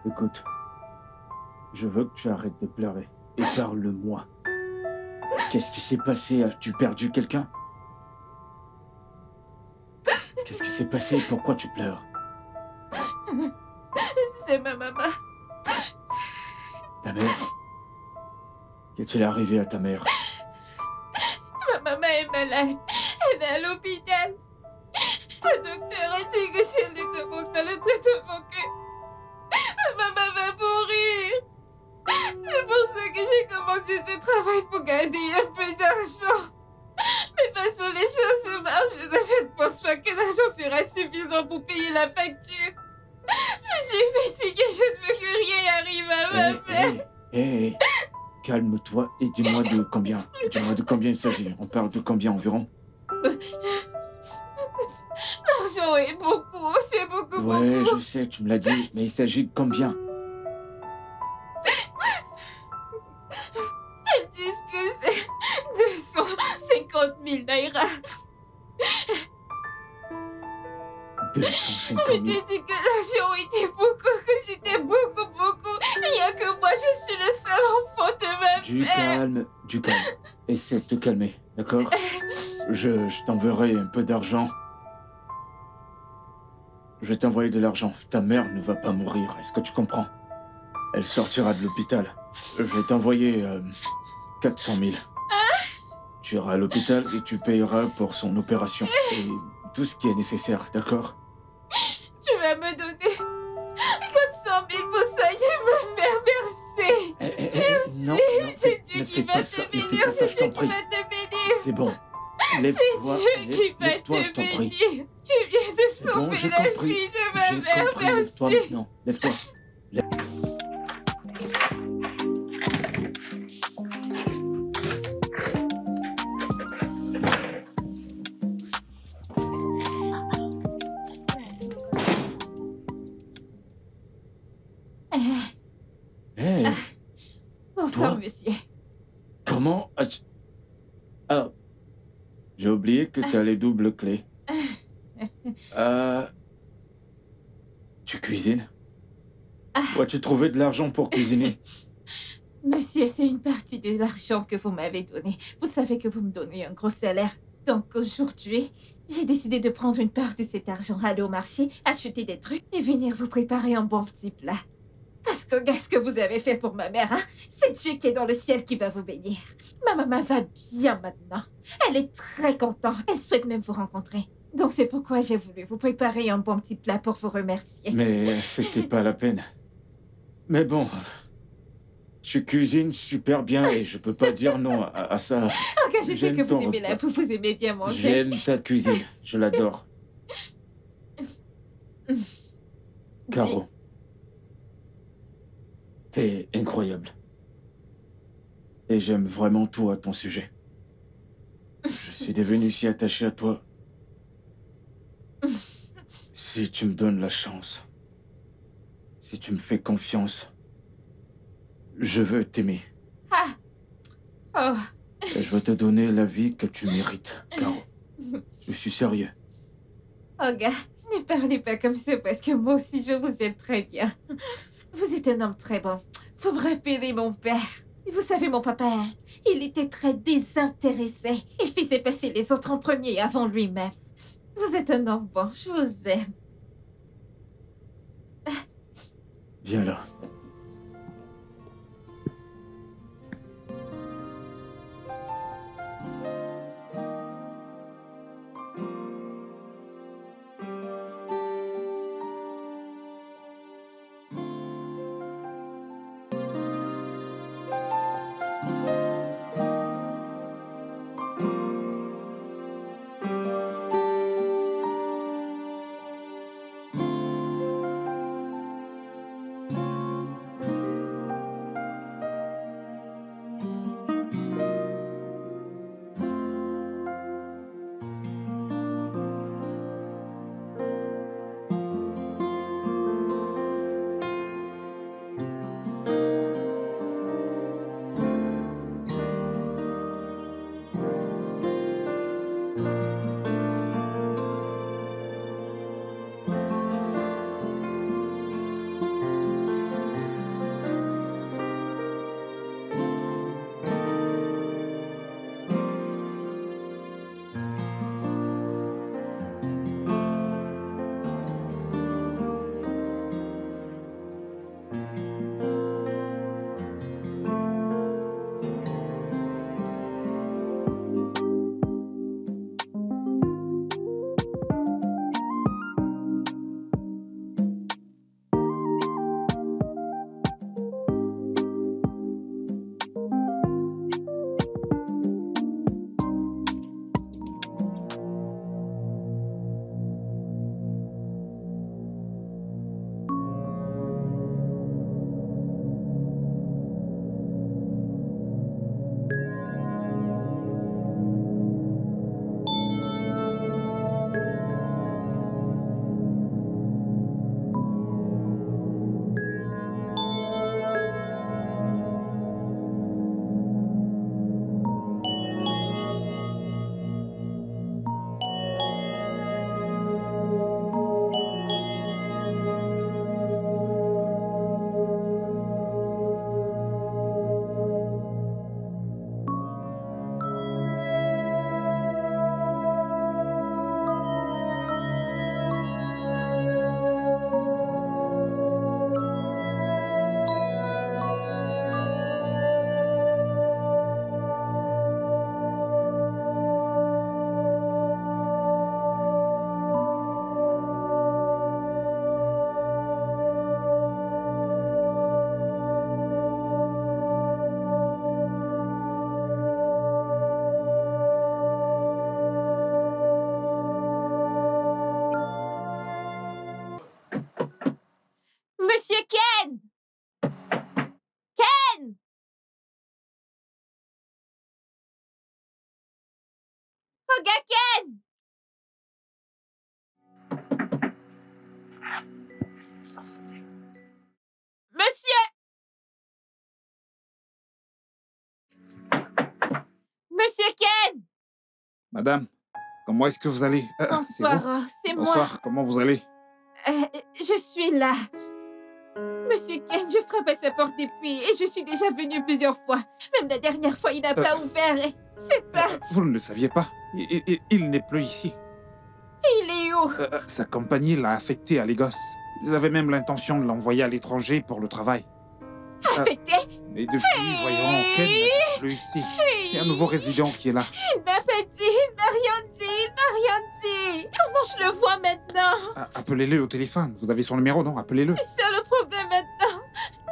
Écoute, je veux que tu arrêtes de pleurer. Et parle-moi. Qu'est-ce qui s'est passé? As-tu perdu quelqu'un? Qu'est-ce qui s'est passé? Pourquoi tu pleures? C'est ma maman. Ta mère? Qu'est-il arrivé à ta mère? Ma maman est malade. Elle est à l'hôpital. Le docteur a dit que si elle ne commence pas le traitement, que ma maman va mourir. C'est pour ça que j'ai commencé ce travail pour gagner un peu d'argent. Mais façon les choses se marchent, je ne pense pas que l'argent sera suffisant pour payer la facture. Je suis fatiguée, je ne veux que rien arrive à ma mère. Hé, calme-toi et dis-moi de combien. Dis-moi de combien il s'agit. On parle de combien environ? L'argent est beaucoup, c'est beaucoup, Ouais, beaucoup. je sais, tu me l'as dit, mais il s'agit de combien? Elles disent que c'est 250 000 naira. 250 Je 000. t'ai dit que l'argent était beaucoup, que c'était beaucoup, beaucoup. Il n'y a que moi, je suis le seul enfant de ma Du mère. calme, du calme. Essaie de te calmer, d'accord? Je t'enverrai un peu d'argent. Je vais t'envoyer de l'argent. Ta mère ne va pas mourir, est-ce que tu comprends? Elle sortira de l'hôpital. Je vais t'envoyer 400 000. Tu iras à l'hôpital et tu payeras pour son opération. Et tout ce qui est nécessaire, d'accord? Tu vas me donner 400 000 pour soigner ma mère, merci. Non, non, C'est Dieu ne qui fais va pas te ça, ne fais bénir, pas ça, c'est je Dieu t'en qui prie. va te bénir. C'est bon. C'est Lève-toi, Dieu qui va lève-toi, je te t'en prie. bénir. Tu viens de C'est bon, sauver j'ai la compris. vie de ma J'ai mère, compris, lève-toi merci. maintenant. Lève-toi. Hé, Bonsoir, toi, monsieur. comment as-tu... Ah, j'ai oublié que t'as les doubles clés. Tu cuisines? Où as-tu trouvé de l'argent pour cuisiner? Monsieur, c'est une partie de l'argent que vous m'avez donné. Vous savez que vous me donnez un gros salaire. Donc aujourd'hui, j'ai décidé de prendre une part de cet argent, aller au marché, acheter des trucs et venir vous préparer un bon petit plat. Parce que qu'est-ce que vous avez fait pour ma mère, hein? C'est Dieu qui est dans le ciel qui va vous bénir. Ma maman va bien maintenant. Elle est très contente. Elle souhaite même vous rencontrer. Donc c'est pourquoi j'ai voulu vous préparer un bon petit plat pour vous remercier. Mais c'était pas la peine. Mais bon, tu cuisines super bien et je peux pas dire non à ça. Ok, je sais J'aime que vous ton aimez la repas. bouffe, vous aimez bien manger. J'aime ta cuisine, je l'adore. Caro, t'es incroyable. Et j'aime vraiment tout à ton sujet. Je suis devenu si attaché à toi. Si tu me donnes la chance, si tu me fais confiance, je veux t'aimer. Ah! Oh! Et je veux te donner la vie que tu mérites, Caro. Je suis sérieux. Oh, gars, ne parlez pas comme ça parce que moi aussi je vous aime très bien. Vous êtes un homme très bon. Vous me rappelez mon père. Et vous savez, mon papa, hein, il était très désintéressé. Il faisait passer les autres en premier avant lui-même. Vous êtes un homme bon, je vous aime. Viens là. Monsieur Ken! Ken! Oga Ken! Monsieur! Monsieur Ken! Madame, comment est-ce que vous allez? C'est Bonsoir, vous? c'est moi. Bonsoir, comment vous allez? Je suis là. Monsieur Ken, je frappe à sa porte depuis et je suis déjà venue plusieurs fois. Même la dernière fois, il n'a pas ouvert et c'est pas... Vous ne le saviez pas? Il n'est plus ici. Il est où? Sa compagnie l'a affecté à Lagos. Ils avaient même l'intention de l'envoyer à l'étranger pour le travail. Affecté? Mais depuis, voyons, Ken n'est plus ici. C'est un nouveau résident qui est là. Il m'a pas dit, il m'a rien dit, il m'a rien dit. Comment je le vois maintenant? Appelez-le au téléphone. Vous avez son numéro, non? Appelez-le. C'est ça le problème maintenant.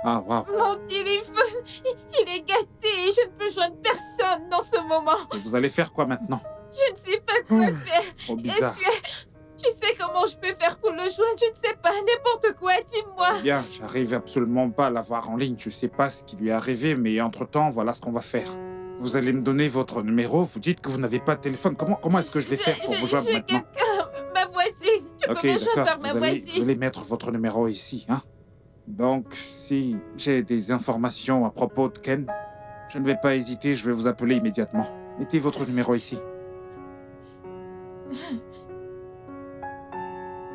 Ah, waouh. Mon téléphone, il est gâté et je ne peux joindre personne dans ce moment. Et vous allez faire quoi maintenant? Je ne sais pas quoi faire. Trop bizarre. Est-ce que tu sais comment je peux faire pour le joindre? Je ne sais pas, n'importe quoi, dis-moi. Bien, j'arrive absolument pas à l'avoir en ligne. Je sais pas ce qui lui est arrivé, mais entre-temps, voilà ce qu'on va faire. Vous allez me donner votre numéro, vous dites que vous n'avez pas de téléphone. Comment est-ce que je vais faire pour vous joindre maintenant? Ma voisine. Tu peux me joindre par ma vous voisine. allez mettre votre numéro ici, hein? Donc, si j'ai des informations à propos de Ken, je ne vais pas hésiter, je vais vous appeler immédiatement. Mettez votre numéro ici.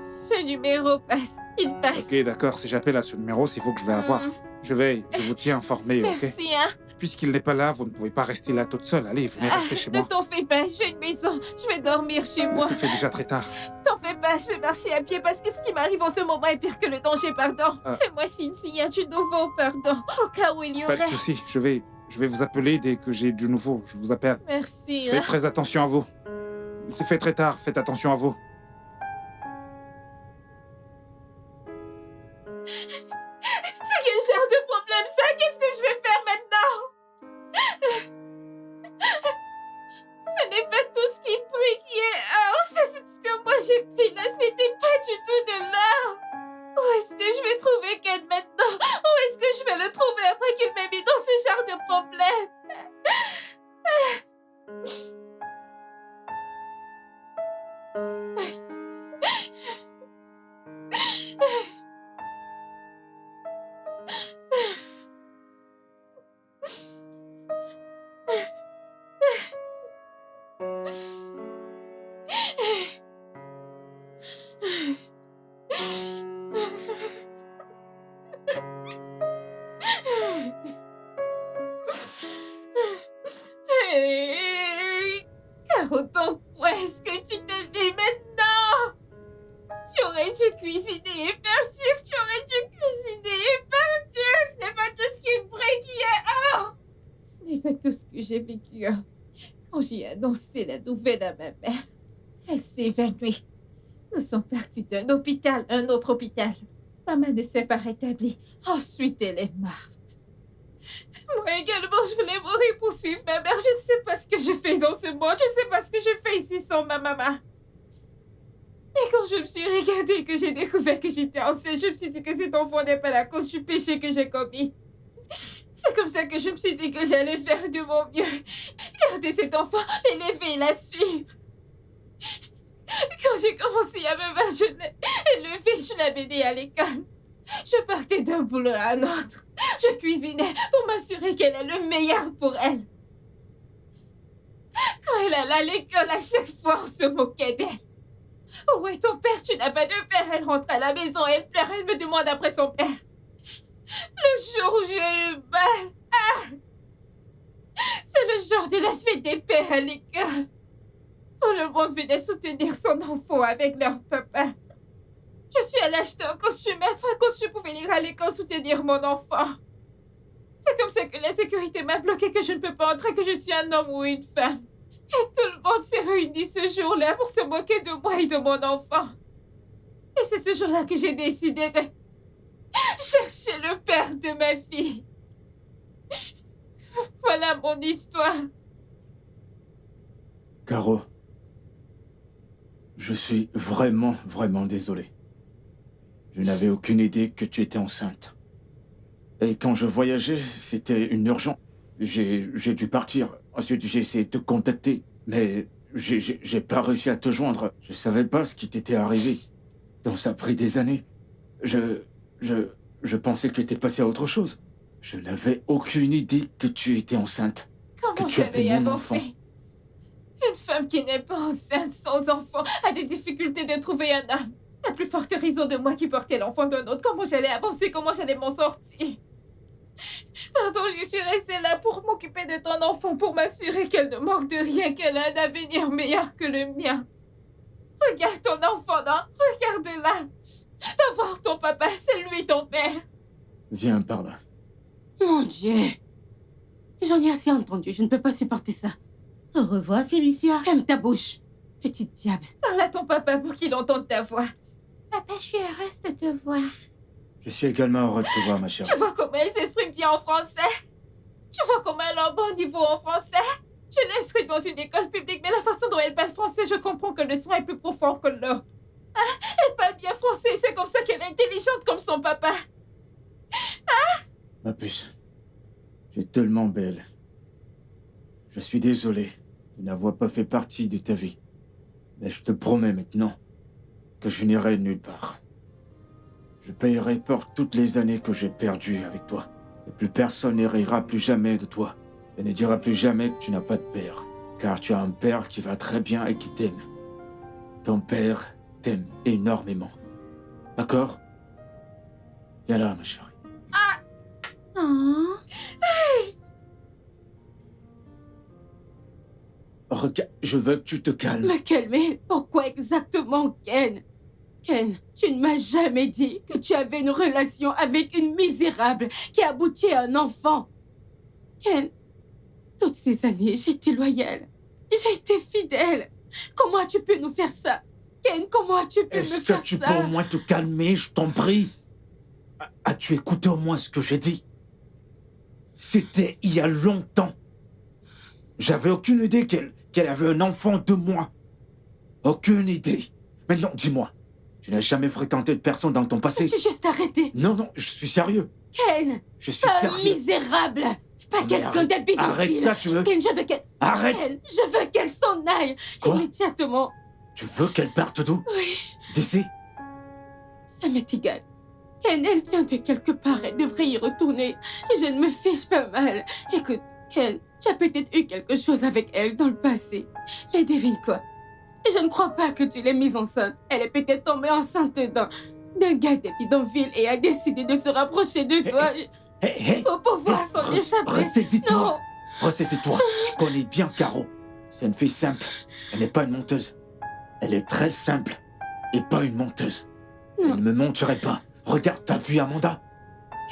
Ce numéro passe. Il passe. Ok, d'accord, si j'appelle à ce numéro, c'est vous que je vais avoir. Je vous tiens informé, ok? Merci, hein. Puisqu'il n'est pas là, vous ne pouvez pas rester là toute seule. Allez, venez rester chez Ne moi. t'en fais pas, j'ai une maison. Je vais dormir chez Mais moi. ça fait déjà très tard. T'en fais pas, je vais marcher à pied parce que ce qui m'arrive en ce moment est pire que le danger, pardon. Fais-moi signe s'il y a du nouveau, pardon. Au cas où il y Pas aurait. de souci, je vais vous appeler dès que j'ai du nouveau. Je vous appelle. Merci, Faites hein. très attention à vous. Il se fait très tard, faites attention à vous. C'est quel genre de problème ça? Qu'est-ce que je vais faire maintenant? Ce n'est pas tout ce qui brille qui est or. Ça, c'est ce que moi j'ai pris là. Ce n'était pas du tout de l'or. Où est-ce que je vais trouver Ken maintenant? Où est-ce que je vais le trouver après qu'il m'ait mis dans ce genre de problème? Caro, donc où est-ce que tu te mets maintenant? Tu aurais dû cuisiner et partir. Tu aurais dû cuisiner et partir. Ce n'est pas tout ce qui brille qui est or. Ce n'est pas tout ce que j'ai vécu. Quand j'ai annoncé la nouvelle à ma mère, elle s'est évanouie. Nous sommes partis d'un hôpital à un autre hôpital. Maman ne s'est pas rétablie. Ensuite, elle est morte. Moi également, je voulais mourir pour suivre ma mère. Je ne sais pas ce que je fais dans ce monde. Je ne sais pas ce que je fais ici sans ma maman. Et quand je me suis regardée et que j'ai découvert que j'étais enceinte, je me suis dit que cet enfant n'est pas la cause du péché que j'ai commis. C'est comme ça que je me suis dit que j'allais faire de mon mieux. Garder cet enfant, l'élever et la suivre. Quand j'ai commencé à me voir, je l'ai élevée, je l'ai aidée à l'école. Je partais d'un boulot à un autre. Je cuisinais pour m'assurer qu'elle ait le meilleur pour elle. Quand elle allait à l'école, à chaque fois, on se moquait d'elle. Où est ton père? Tu n'as pas de père. Elle rentre à la maison et elle pleure. Elle me demande après son père. Le jour où j'ai eu mal. C'est le jour de la fête des pères à l'école. Tout le monde venait soutenir son enfant avec leur papa. Je suis allée acheter un costume, mettre un costume pour venir à l'école soutenir mon enfant. C'est comme ça que la sécurité m'a bloqué, que je ne peux pas entrer, que je suis un homme ou une femme. Et tout le monde s'est réuni ce jour-là pour se moquer de moi et de mon enfant. Et c'est ce jour-là que j'ai décidé de chercher le père de ma fille. Voilà mon histoire. Caro, je suis vraiment désolé. Je n'avais aucune idée que tu étais enceinte. Et quand je voyageais, c'était une urgence. J'ai dû partir. Ensuite, j'ai essayé de te contacter, mais j'ai pas réussi à te joindre. Je savais pas ce qui t'était arrivé. Donc ça a pris des années. Je pensais que tu étais passé à autre chose. Je n'avais aucune idée que tu étais enceinte. Comment Que tu avais j'allais mon avancer? enfant. Une femme qui n'est pas enceinte, sans enfant, a des difficultés de trouver un homme. À plus forte raison de moi qui portais l'enfant d'un autre. Comment j'allais avancer? Comment j'allais m'en sortir? Pardon, je suis restée là pour m'occuper de ton enfant, pour m'assurer qu'elle ne manque de rien, qu'elle a un avenir meilleur que le mien. Regarde ton enfant, non? Regarde-la. Va voir ton papa, c'est lui ton père. Viens par là. Mon Dieu. J'en ai assez entendu, je ne peux pas supporter ça. Au revoir, Félicia. Ferme ta bouche, petite diable. Parle à ton papa pour qu'il entende ta voix. Papa, je suis heureuse de te voir. Je suis également heureux de te voir, ma chérie. Tu vois comment elle s'exprime bien en français? Tu vois comment elle a un bon niveau en français? Je l'ai inscrite dans une école publique, mais la façon dont elle parle français, je comprends que le son est plus profond que l'eau. Ah, elle parle bien français, c'est comme ça qu'elle est intelligente comme son papa. Ma puce, tu es tellement belle. Je suis désolé de n'avoir pas fait partie de ta vie. Mais je te promets maintenant que je n'irai nulle part. Je payerai pour toutes les années que j'ai perdues avec toi. Et plus personne ne rira plus jamais de toi. Et ne dira plus jamais que tu n'as pas de père. Car tu as un père qui va très bien et qui t'aime. Ton père t'aime énormément. D'accord? Viens là, ma chérie. Oh. Regarde, je veux que tu te calmes. Me calmer? Pourquoi exactement, Ken? Ken, tu ne m'as jamais dit que tu avais une relation avec une misérable qui aboutit à un enfant. Ken, toutes ces années, j'étais loyale. J'ai été fidèle. Comment as-tu pu nous faire ça? Ken, comment as-tu pu me Est-ce faire que tu ça? peux au moins te calmer, je t'en prie? As-tu écouté au moins ce que j'ai dit? C'était il y a longtemps. J'avais aucune idée qu'elle avait un enfant de moi. Aucune idée. Maintenant, dis-moi, tu n'as jamais fréquenté de personne dans ton passé? Peux-tu juste arrêter? Non, je suis sérieux. Ken, Je suis un sérieux. misérable. Pas Mais quelqu'un arrête- d'habitude. Arrête ça, tu veux? Ken, je veux qu'elle... Arrête! Ken, je veux qu'elle s'en aille. Quoi? Immédiatement. Tu veux qu'elle parte d'où? Oui, D'ici? ça m'est égal. Ken, elle vient de quelque part, elle devrait y retourner. Et je ne me fiche pas mal. Écoute, Ken, tu as peut-être eu quelque chose avec elle dans le passé. Mais devine quoi? Je ne crois pas que tu l'aies mise enceinte. Elle est peut-être tombée enceinte d'un gars des bidonvilles et a décidé de se rapprocher de toi Hé, pour pouvoir s'en échapper. ressaisis-toi. Non, Ressaisis-toi. Je connais bien Caro. C'est une fille simple. Elle n'est pas une menteuse. Elle est très simple et pas une menteuse. Non. Elle ne me mentirait pas. Regarde, t'as vu Amanda?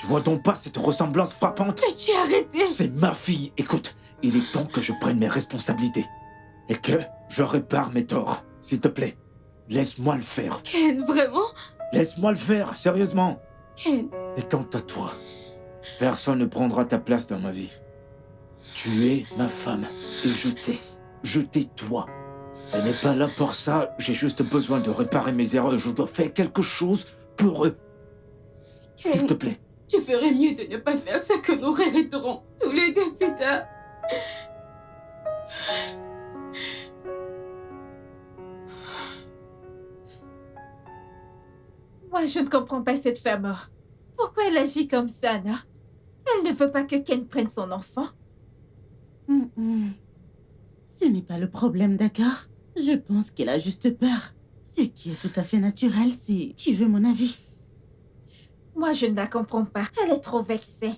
Tu vois donc pas cette ressemblance frappante? mais tu as arrêté. C'est ma fille. Écoute, il est temps que je prenne mes responsabilités. Et que je répare mes torts. S'il te plaît, laisse-moi le faire. Ken, vraiment? Laisse-moi le faire, sérieusement. Ken, Et quant à toi, personne ne prendra ta place dans ma vie. Tu es ma femme et je t'ai. Je t'ai toi. Elle n'est pas là pour ça. J'ai juste besoin de réparer mes erreurs et je dois faire quelque chose pour eux. S'il Ken, te plaît. tu ferais mieux de ne pas faire ce que nous regretterons tous les deux plus tard. Moi, je ne comprends pas cette femme. Pourquoi elle agit comme ça, non? Elle ne veut pas que Ken prenne son enfant. Ce n'est pas le problème, d'accord? Je pense qu'elle a juste peur. Ce qui est tout à fait naturel, si tu veux mon avis. Moi, je ne la comprends pas. Elle est trop vexée.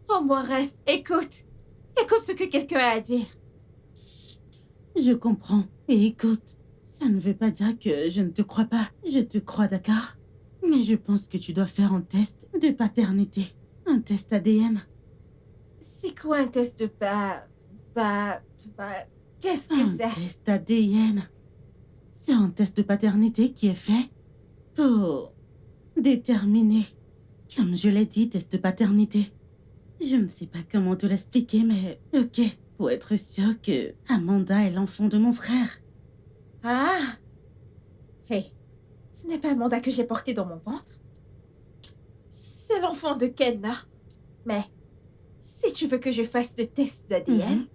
Au moins reste. Écoute. Écoute ce que quelqu'un a à dire. Je comprends. Et écoute, ça ne veut pas dire que je ne te crois pas. Je te crois, d'accord? Mais je pense que tu dois faire un test de paternité. Un test ADN. C'est quoi un test de Qu'est-ce que Un c'est? test ADN. C'est un test de paternité qui est fait pour déterminer. Comme je l'ai dit, test de paternité. Je ne sais pas comment te l'expliquer, mais ok. Pour être sûr que Amanda est l'enfant de mon frère. Ah! Hey, Ce n'est pas Amanda que j'ai porté dans mon ventre. C'est l'enfant de Ken, là. Mais si tu veux que je fasse le test d'ADN,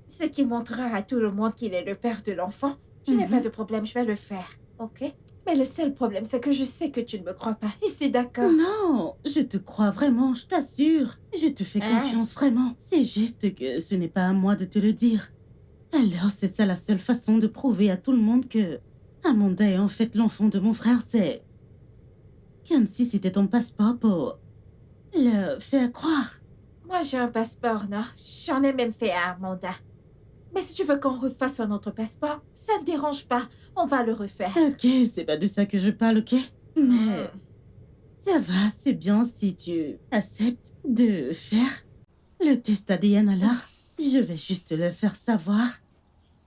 ce qui montrera à tout le monde qu'il est le père de l'enfant, je n'ai pas de problème, je vais le faire, ok? Mais le seul problème, c'est que je sais que tu ne me crois pas, et c'est d'accord. Non, je te crois vraiment, je t'assure. Je te fais confiance vraiment. C'est juste que ce n'est pas à moi de te le dire. Alors, c'est ça la seule façon de prouver à tout le monde que Amanda est en fait l'enfant de mon frère, c'est comme si c'était ton passeport pour le faire croire. Moi, j'ai un passeport, non? J'en ai même fait à Amanda. Mais si tu veux qu'on refasse un autre passeport, ça ne dérange pas. On va le refaire. Ok, c'est pas de ça que je parle, ok? Mais ça va, c'est bien si tu acceptes de faire le test ADN alors. Je vais juste le faire savoir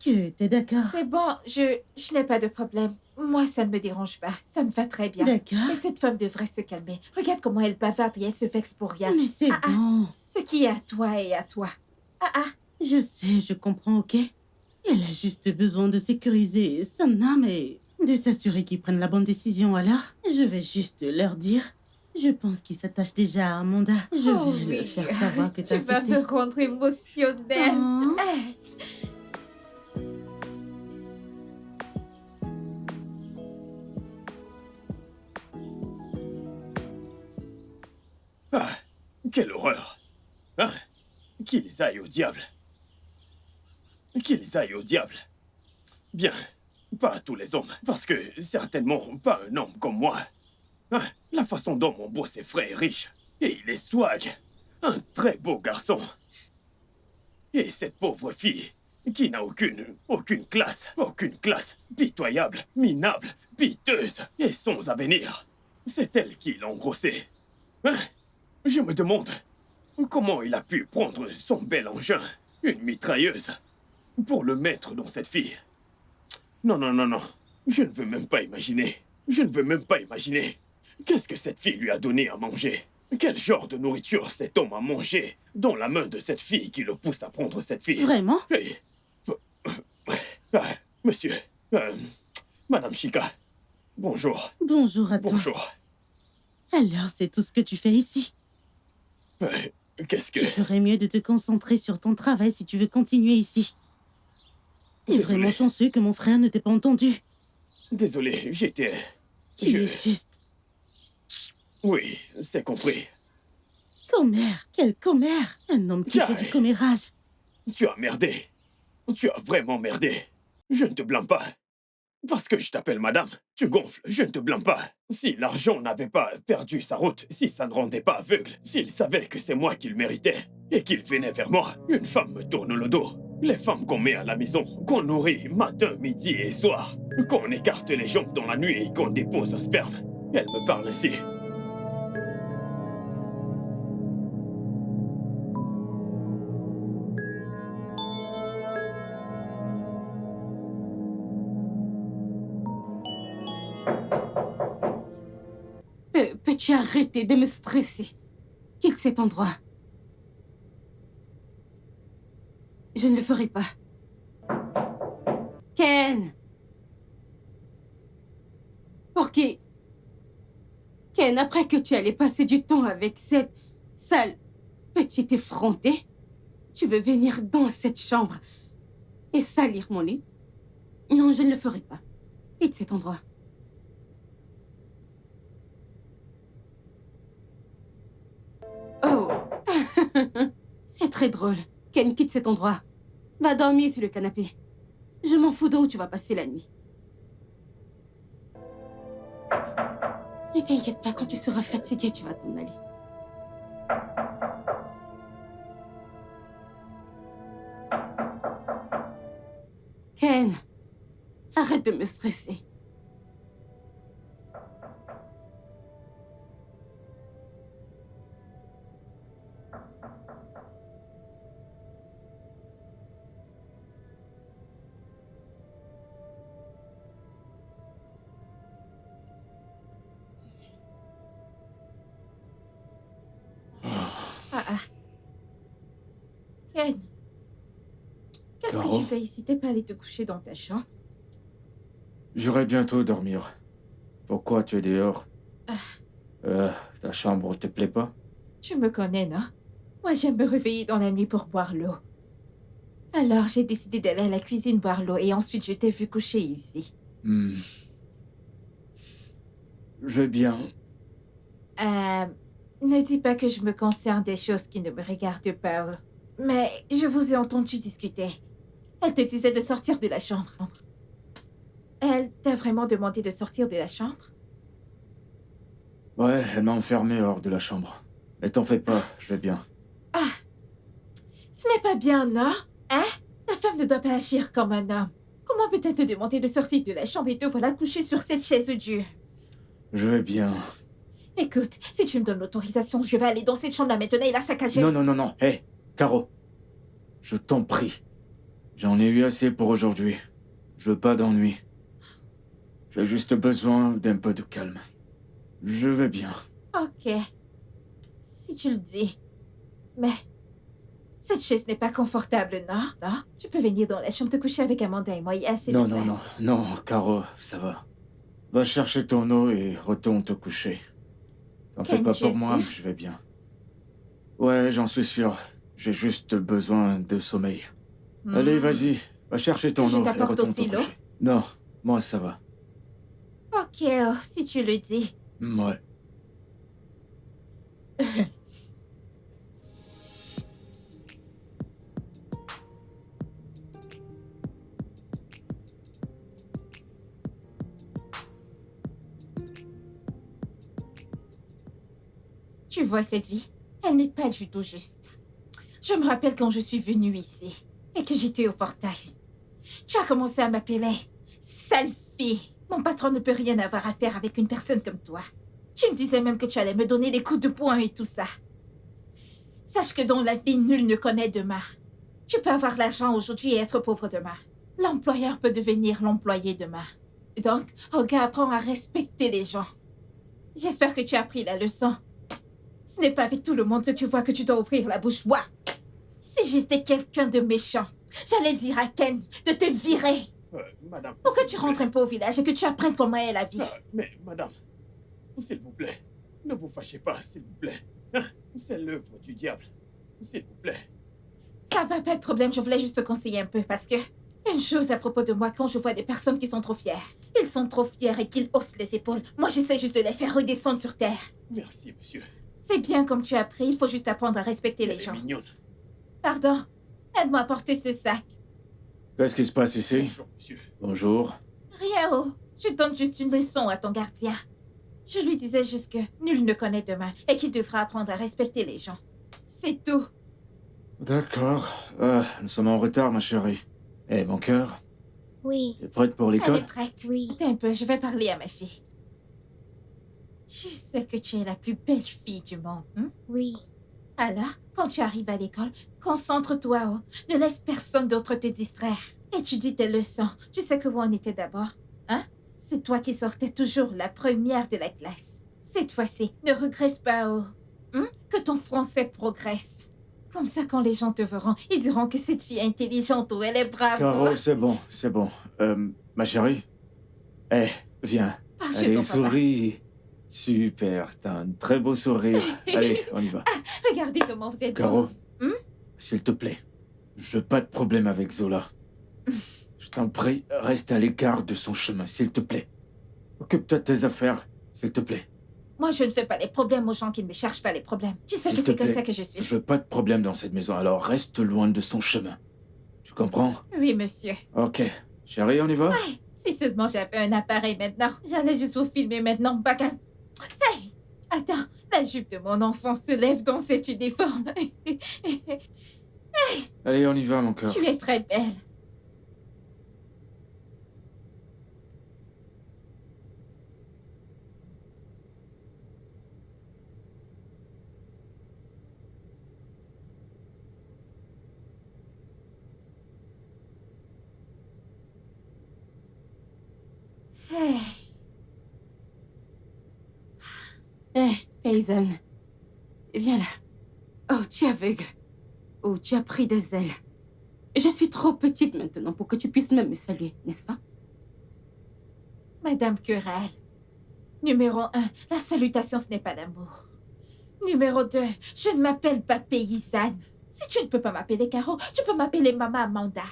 que t'es d'accord. C'est bon, je n'ai pas de problème. Moi, ça ne me dérange pas. Ça me va très bien. D'accord. Mais cette femme devrait se calmer. Regarde comment elle bavarde et elle se vexe pour rien. Mais c'est bon. Ce qui est à toi est à toi. Je sais, je comprends, ok? Elle a juste besoin de sécuriser son âme et de s'assurer qu'ils prennent la bonne décision. Alors, je vais juste leur dire. Je pense qu'ils s'attachent déjà à Amanda. Je vais leur faire savoir que t'as Tu vas accepté. me rendre émotionnelle. Oh. Ah, quelle horreur! Hein? Qu'ils aillent au diable! Qu'ils aillent au diable! Bien, pas tous les hommes, parce que certainement pas un homme comme moi. Hein? La façon dont mon beau est frais et riche, et il est swag, un très beau garçon. Et cette pauvre fille, qui n'a aucune classe, pitoyable, minable, piteuse, et sans avenir. C'est elle qui l'a engrossé. Hein? Je me demande comment il a pu prendre son bel engin, une mitrailleuse, pour le mettre dans cette fille. Non, non, non, non. Je ne veux même pas imaginer. Je ne veux même pas imaginer. Qu'est-ce que cette fille lui a donné à manger? Quel genre de nourriture cet homme a mangé dans la main de cette fille qui le pousse à prendre cette fille? Vraiment? Hey. Monsieur, Madame Chica, bonjour. Bonjour à toi. Bonjour. Alors, c'est tout ce que tu fais ici? Qu'est-ce que... Tu ferais mieux de te concentrer sur ton travail si tu veux continuer ici. T'es Désolé. vraiment chanceux que mon frère ne t'ait pas entendu. Désolé, j'étais... Tu es juste... Oui, c'est compris. Commère. Quel commère. Un homme qui fait du commérage. Tu as merdé. Tu as vraiment merdé. Je ne te blâme pas. Parce que je t'appelle madame, tu gonfles, je ne te blâme pas. Si l'argent n'avait pas perdu sa route, si ça ne rendait pas aveugle, s'il savait que c'est moi qui le méritais, et qu'il venait vers moi, une femme me tourne le dos. Les femmes qu'on met à la maison, qu'on nourrit matin, midi et soir, qu'on écarte les jambes dans la nuit et qu'on dépose un sperme, elles me parlent ainsi. Peux-tu arrêter de me stresser? Quitte cet endroit. Je ne le ferai pas. Ken! Ok. Ken, après que tu allais passer du temps avec cette sale petite effrontée, tu veux venir dans cette chambre et salir mon lit? Non, je ne le ferai pas. Quitte cet endroit. Oh. C'est très drôle. Ken, quitte cet endroit. Va dormir sur le canapé. Je m'en fous d'où tu vas passer la nuit. Ne t'inquiète pas, quand tu seras fatigué, tu vas t'en aller. Ken, arrête de me stresser. Ken, qu'est-ce que Caro? tu fais ici? T'es pas allé te coucher dans ta chambre? J'irai bientôt dormir. Pourquoi tu es dehors? Ta chambre te plaît pas? Tu me connais, non? Moi, j'aime me réveiller dans la nuit pour boire l'eau. Alors, j'ai décidé d'aller à la cuisine boire l'eau et ensuite je t'ai vu coucher ici. Je vais bien. Ne dis pas que je me concerne des choses qui ne me regardent pas. Mais je vous ai entendu discuter. Elle te disait de sortir de la chambre. Elle t'a vraiment demandé de sortir de la chambre? Ouais, elle m'a enfermé hors de la chambre. Mais t'en fais pas, je vais bien. Ah, ce n'est pas bien, non? Hein? La femme ne doit pas agir comme un homme. Comment peut-elle te demander de sortir de la chambre et te voilà couché sur cette chaise dure? Je vais bien. Écoute, si tu me donnes l'autorisation, je vais aller dans cette chambre là maintenant et la saccager. Non. Hé, Caro. Je t'en prie. J'en ai eu assez pour aujourd'hui. Je veux pas d'ennui. J'ai juste besoin d'un peu de calme. Je vais bien. Ok. Si tu le dis. Mais... cette chaise n'est pas confortable, non? Non? Tu peux venir dans la chambre te coucher avec Amanda et moi, il y a assez de place. Non, Caro, ça va. Va chercher ton eau et retourne te coucher. T'en fais Ken, pas tu pour es moi, sûr? je vais bien. Ouais, j'en suis sûr. J'ai juste besoin de sommeil. Allez, vas-y. Va chercher ton Que je eau et t'apporte retourne te aussi l'eau? coucher. Non, moi ça va. Ok, si tu le dis. Ouais. Tu vois cette vie? Elle n'est pas du tout juste. Je me rappelle quand je suis venue ici et que j'étais au portail. Tu as commencé à m'appeler sale fille. Mon patron ne peut rien avoir à faire avec une personne comme toi. Tu me disais même que tu allais me donner des coups de poing et tout ça. Sache que dans la vie, nul ne connaît demain. Tu peux avoir l'argent aujourd'hui et être pauvre demain. L'employeur peut devenir l'employé demain. Donc, Olga apprend à respecter les gens. J'espère que tu as appris la leçon. Ce n'est pas avec tout le monde que tu vois que tu dois ouvrir la bouche. Moi, si j'étais quelqu'un de méchant, j'allais dire à Ken de te virer. Madame... Pour que tu rentres un peu au village et que tu apprennes comment est la vie. Mais, madame, s'il vous plaît, ne vous fâchez pas, s'il vous plaît. Hein? C'est l'œuvre du diable. S'il vous plaît. Ça va pas de problème, je voulais juste te conseiller un peu parce que... une chose à propos de moi, quand je vois des personnes qui sont trop fières. Ils sont trop fiers et qu'ils haussent les épaules. Moi, j'essaie juste de les faire redescendre sur terre. Merci, monsieur. C'est bien comme tu as appris, il faut juste apprendre à respecter les Elle est gens. mignonne. Pardon, aide-moi à porter ce sac. Qu'est-ce qui se passe ici? Bonjour, monsieur. Bonjour. Rien, oh. Je donne juste une leçon à ton gardien. Je lui disais juste que nul ne connaît demain et qu'il devra apprendre à respecter les gens. C'est tout. D'accord. Nous sommes en retard, ma chérie. Eh, mon cœur, Oui, t'es prête pour Elle l'école? est prête. oui. Attends un peu, je vais parler à ma fille. Tu sais que tu es la plus belle fille du monde, hein? Oui, Alors, quand tu arrives à l'école, concentre-toi, oh. Ne laisse personne d'autre te distraire. Étudie tes leçons. Tu sais que où on était d'abord, hein? C'est toi qui sortais toujours la première de la classe. Cette fois-ci, ne regresse pas, oh. Hein? Que ton français progresse. Comme ça, quand les gens te verront, ils diront que cette fille est intelligente ou elle est brave. Caro, c'est bon. Ma chérie? Eh, viens. Ah, chez Allez, ton papa. souris. Super, t'as un très beau sourire. Allez, on y va. Regardez comment vous êtes Caro, beau. s'il te plaît, je veux pas de problème avec Zola. Je t'en prie, reste à l'écart de son chemin, s'il te plaît. Occupe-toi de tes affaires, s'il te plaît. Moi, je ne fais pas les problèmes aux gens qui ne me cherchent pas les problèmes. Tu sais S'il que te c'est comme plaît, ça que je suis. Je veux pas de problème dans cette maison, alors reste loin de son chemin. Tu comprends? Oui, monsieur. Ok. Chérie, on y va? Si seulement j'avais un appareil maintenant. J'allais juste vous filmer maintenant, bacane. Hey! Attends, la jupe de mon enfant se lève dans cet uniforme. Allez, on y va, mon cœur. Tu es très belle. Hey. Hé, paysanne. Viens là. Oh, tu es aveugle. Oh, tu as pris des ailes. Je suis trop petite maintenant pour que tu puisses même me saluer, n'est-ce pas? Madame Querelle, Numéro 1, la salutation, ce n'est pas l'amour. Numéro 2, je ne m'appelle pas paysanne. Si tu ne peux pas m'appeler Caro, tu peux m'appeler Maman Amanda.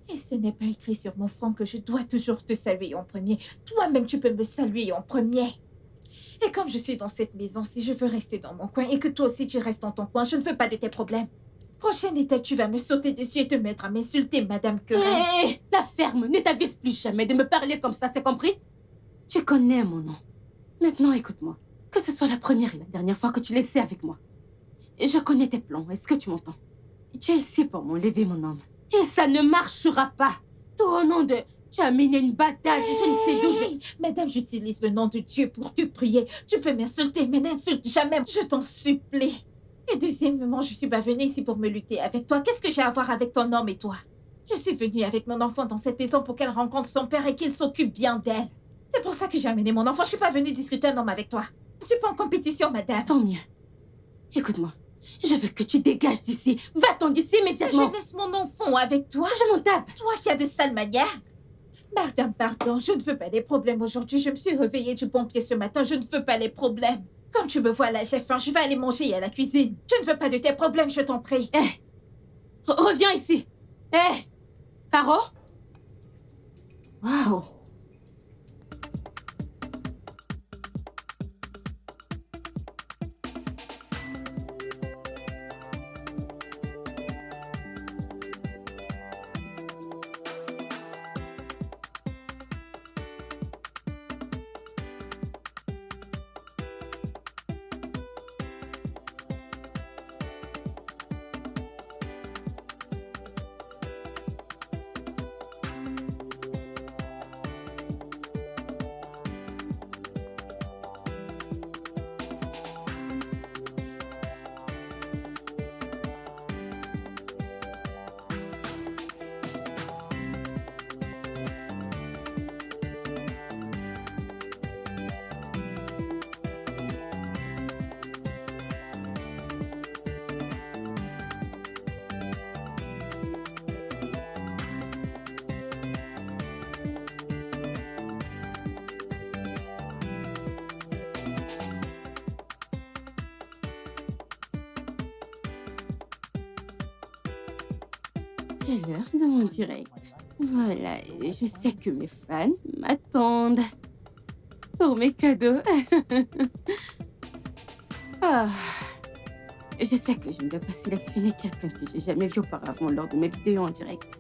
Et ce n'est pas écrit sur mon front que je dois toujours te saluer en premier. Toi-même, tu peux me saluer en premier. Et comme je suis dans cette maison, si je veux rester dans mon coin et que toi aussi tu restes dans ton coin, je ne veux pas de tes problèmes. Prochaine étape, tu vas me sauter dessus et te mettre à m'insulter, Madame Querelle. Hé, la ferme, ne t'avise plus jamais de me parler comme ça, c'est compris? Tu connais mon nom. Maintenant, écoute-moi. Que ce soit la première et la dernière fois que tu laissais avec moi. Je connais tes plans, est-ce que tu m'entends? Tu es ici pour m'enlever mon homme. Et ça ne marchera pas. Tout au nom de... Tu as mené une bataille, je ne sais d'où je... Madame, j'utilise le nom de Dieu pour te prier. Tu peux m'insulter, mais n'insulte jamais. Je t'en supplie. Et deuxièmement, je suis pas venue ici pour me lutter avec toi. Qu'est-ce que j'ai à voir avec ton homme et toi? Je suis venue avec mon enfant dans cette maison pour qu'elle rencontre son père et qu'il s'occupe bien d'elle. C'est pour ça que j'ai amené mon enfant. Je suis pas venue discuter un homme avec toi. Je suis pas en compétition, madame. Tant mieux. Écoute-moi. Je veux que tu dégages d'ici. Va-t'en d'ici immédiatement. Je laisse mon enfant avec toi. Je m'en tape. Toi qui as de sales manières. Madame, pardon, je ne veux pas les problèmes aujourd'hui. Je me suis réveillée du bon pied ce matin. Je ne veux pas les problèmes. Comme tu me vois là, j'ai faim. Je vais aller manger à la cuisine. Je ne veux pas de tes problèmes, je t'en prie. Hé, reviens ici. Hé, Caro. Waouh. C'est l'heure de mon direct. Voilà, je sais que mes fans m'attendent pour mes cadeaux. Ah, je sais que je ne dois pas sélectionner quelqu'un que j'ai jamais vu auparavant lors de mes vidéos en direct.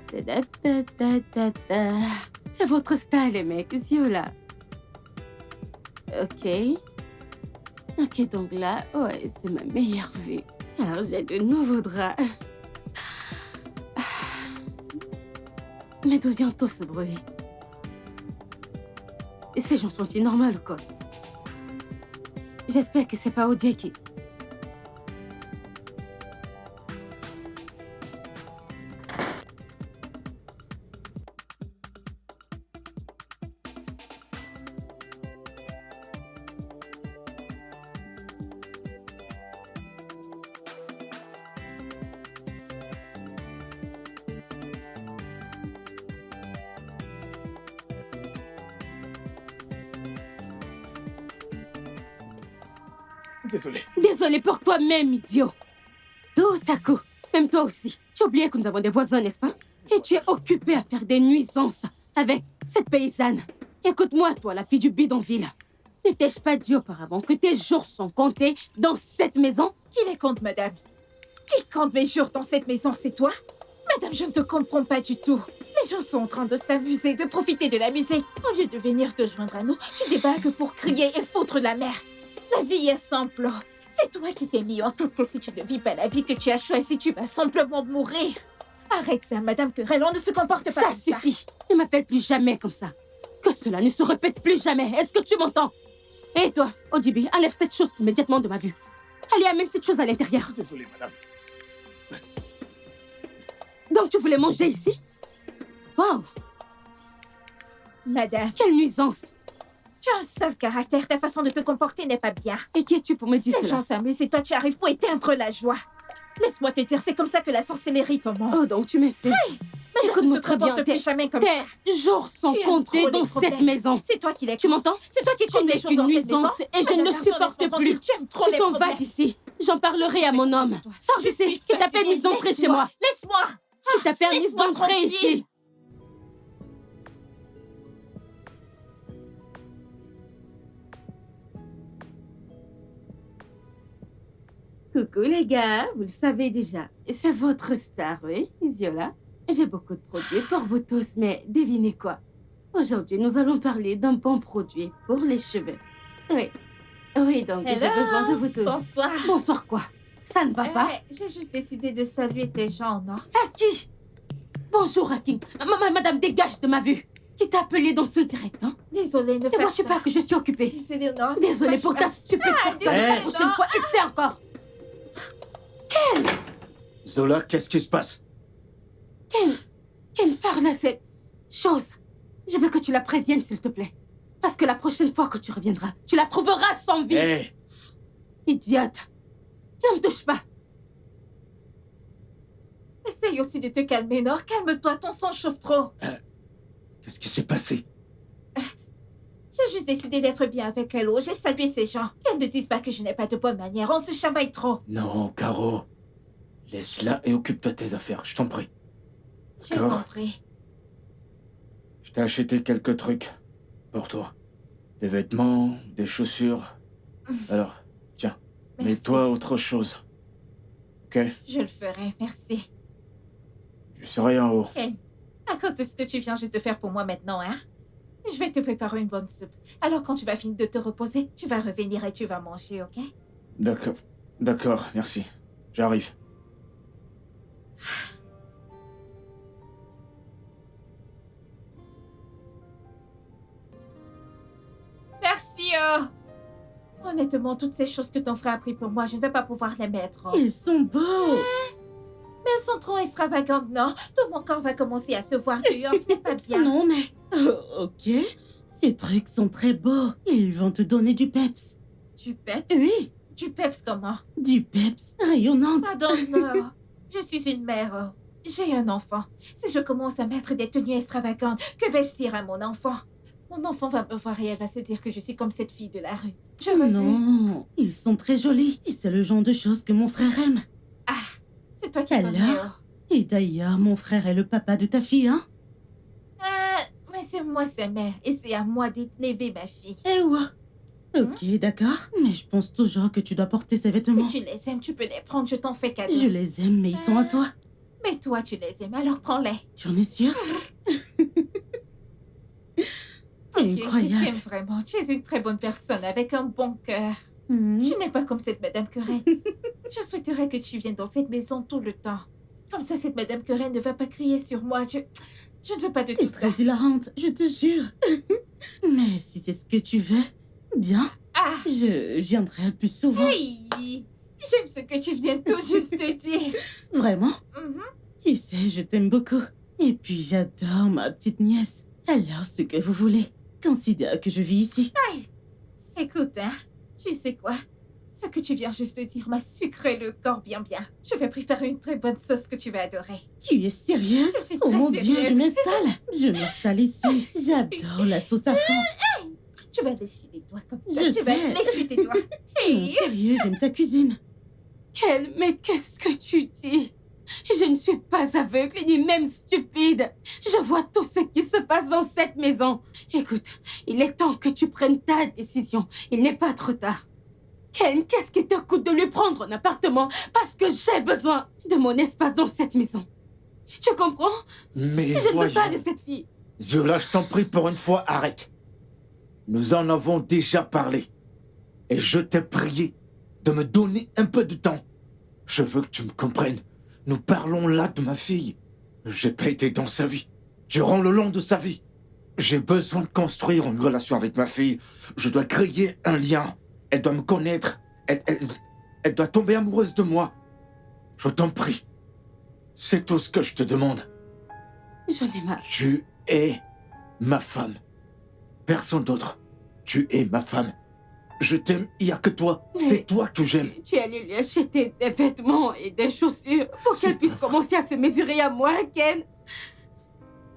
Ta-da-ta-ta-ta-ta. C'est votre style, les mecs, yeux là. Ok. Ok, donc là, ouais, c'est ma meilleure vue. Car j'ai de nouveaux draps. Mais d'où vient tout ce bruit? Ces gens sont-ils normaux ou quoi? J'espère que c'est pas Odieki. Désolé. Désolé pour toi-même, idiot. Tout à coup, même toi aussi. Tu as oublié que nous avons des voisins, n'est-ce pas? Et tu es occupé à faire des nuisances avec cette paysanne. Écoute-moi, toi, la fille du bidonville. Ne t'ai-je pas dit auparavant que tes jours sont comptés dans cette maison? Qui les compte, madame? Qui compte mes jours dans cette maison, c'est toi? Madame, je ne te comprends pas du tout. Les gens sont en train de s'amuser, de profiter de la musique. Au lieu de venir te joindre à nous, tu débarques pour crier et foutre de la merde. La vie est simple. C'est toi qui t'es mis en tête que si tu ne vis pas la vie que tu as choisie, tu vas simplement mourir. Arrête ça, Madame Querelle, on ne se comporte pas Ça comme ça. suffit. Ne m'appelle plus jamais comme ça. Que cela ne se répète plus jamais. Est-ce que tu m'entends? Et toi, Odibi, enlève cette chose immédiatement de ma vue. Allez, amène cette chose à l'intérieur. Désolé, madame. Donc tu voulais manger ici? Waouh! Madame, Quelle nuisance! tu as un sale caractère, ta façon de te comporter n'est pas bien. Et qui es-tu pour me dire Les cela? gens s'amusent et toi tu arrives pour éteindre la joie. Laisse-moi te dire, c'est comme ça que la sorcellerie commence. Oh, donc tu me sais. Écoute-moi très bien, plus jamais comme ça. tes jours sont Tu aimes comptés trop dans les cette problèmes. maison. C'est toi qui les Tu m'entends? C'est toi qui Tu comptes n'es les choses qu'une dans cette maison. nuisance et je Madame ne Gardner, supporte laisse-moi plus. tranquille, tu aimes trop Tu les t'en vas problèmes. d'ici. J'en parlerai à mon homme. Sors Je d'ici. suis Qui t'a fatiguée. permis d'entrer chez Laisse-moi. moi? Laisse-moi. Qui t'a permis Laisse-moi d'entrer tranquille. ici? Coucou les gars, vous le savez déjà. C'est votre star, oui, Ziola. J'ai beaucoup de produits pour vous tous, mais devinez quoi? Aujourd'hui, nous allons parler d'un bon produit pour les cheveux. Oui. Oui, donc j'ai Hello. besoin de vous tous. Bonsoir. Bonsoir quoi? Ça ne va pas? J'ai juste décidé de saluer tes gens, non? À qui? Bonjour à qui? Madame, dégage de ma vue. Qui t'a appelé dans ce direct, hein? Désolée, ne Ne fâche vois-tu pas que je suis occupée? Désolée, non. ne Désolée fâche pour pas. ta stupide personne. désolée, La prochaine non. fois, essaie encore. Zola, qu'est-ce qui se passe? Ken, parle à cette chose. Je veux que tu la préviennes, s'il te plaît. Parce que la prochaine fois que tu reviendras, tu la trouveras sans vie. Hé, Idiote. Ne me touche pas. Essaye aussi de te calmer, non? Calme-toi, ton sang chauffe trop. qu'est-ce qui s'est passé? J'ai juste décidé d'être bien avec Hello. J'ai salué ces gens. Qu'elles ne disent pas que je n'ai pas de bonne manière. On se chamaille trop. Non, Caro. Laisse-la et occupe-toi de tes affaires, je t'en prie. J'ai D'accord. compris. Je t'ai acheté quelques trucs pour toi. Des vêtements, des chaussures. Alors, tiens, Merci. mets-toi autre chose. Ok? Je le ferai, merci. Je serai en haut. Ken, à cause de ce que tu viens juste de faire pour moi maintenant, hein? Je vais te préparer une bonne soupe. Alors quand tu vas finir de te reposer, tu vas revenir et tu vas manger, ok? D'accord. D'accord, merci. J'arrive. Merci, Honnêtement, toutes ces choses que ton frère a pris pour moi, je ne vais pas pouvoir les mettre. Ils sont beaux. Mais elles sont trop extravagantes, non? Tout mon corps va commencer à se voir dehors, ce n'est pas bien. Non, mais... ok. Ces trucs sont très beaux. Ils vont te donner du peps. Du peps? Oui, Du peps comment? du peps rayonnant. Pardon, non. Je suis une mère. J'ai un enfant. Si je commence à mettre des tenues extravagantes, que vais-je dire à mon enfant? Mon enfant va me voir et elle va se dire que je suis comme cette fille de la rue. Je refuse. Non, ils sont très jolis. Et c'est le genre de choses que mon frère aime. C'est toi qui Alors? connais. Et d'ailleurs, mon frère est le papa de ta fille, hein? Mais c'est moi sa mère et c'est à moi d'élever ma fille. Eh ouais. Ok, d'accord. Mais je pense toujours que tu dois porter ces vêtements. Si tu les aimes, tu peux les prendre, je t'en fais cadeau. Je les aime, mais ils sont à toi. Mais toi, tu les aimes, alors prends-les. Tu en es sûre? C'est Ok, je incroyable. t'aime vraiment. Tu es une très bonne personne avec un bon cœur. Hmm. Tu n'es pas comme cette Madame Querelle. Je souhaiterais que tu viennes dans cette maison tout le temps. Comme ça, cette Madame Querelle ne va pas crier sur moi. Je ne veux pas de T'es tout ça. très hilarante, je te jure. Mais si c'est ce que tu veux, bien, Ah, je viendrai plus souvent. hey! J'aime ce que tu viens tout juste de dire. Vraiment? Mhm. Tu sais, je t'aime beaucoup. Et puis j'adore ma petite nièce. Alors, ce que vous voulez. Considère que je vis ici. Écoute, hein, tu sais quoi? Ce que tu viens juste de dire m'a sucré le corps bien. Je vais préparer une très bonne sauce que tu vas adorer. Tu es sérieuse? Je suis Oh très mon Dieu, sérieuse. je m'installe. Je m'installe ici. J'adore la sauce à fond. Tu vas lécher les doigts comme ça. Je Tu vas sais. lécher tes doigts. Non, Hey! sérieux, j'aime ta cuisine. Ken, mais qu'est-ce que tu dis? Je ne suis pas aveugle ni même stupide. Je vois tout ce qui se passe dans cette maison. Écoute, il est temps que tu prennes ta décision. Il n'est pas trop tard. Ken, qu'est-ce qui te coûte de lui prendre un appartement? Parce que j'ai besoin de mon espace dans cette maison. Tu comprends? Mais Je ne veux voyons. pas de cette fille. Zola, je t'en prie, pour une fois, arrête. Nous en avons déjà parlé. Et je t'ai prié de me donner un peu de temps. Je veux que tu me comprennes. Nous parlons là de ma fille. J'ai pas été dans sa vie. Durant le long de sa vie. J'ai besoin de construire une relation avec ma fille. Je dois créer un lien. Elle doit me connaître. Elle doit tomber amoureuse de moi. Je t'en prie. C'est tout ce que je te demande. J'en ai marre. Tu es ma femme. Personne d'autre. Tu es ma femme. Je t'aime, il n'y a que toi. Mais- C'est toi que j'aime. Tu es allé lui acheter des vêtements et des chaussures pour qu'elle puisse commencer à se mesurer à moi, Ken.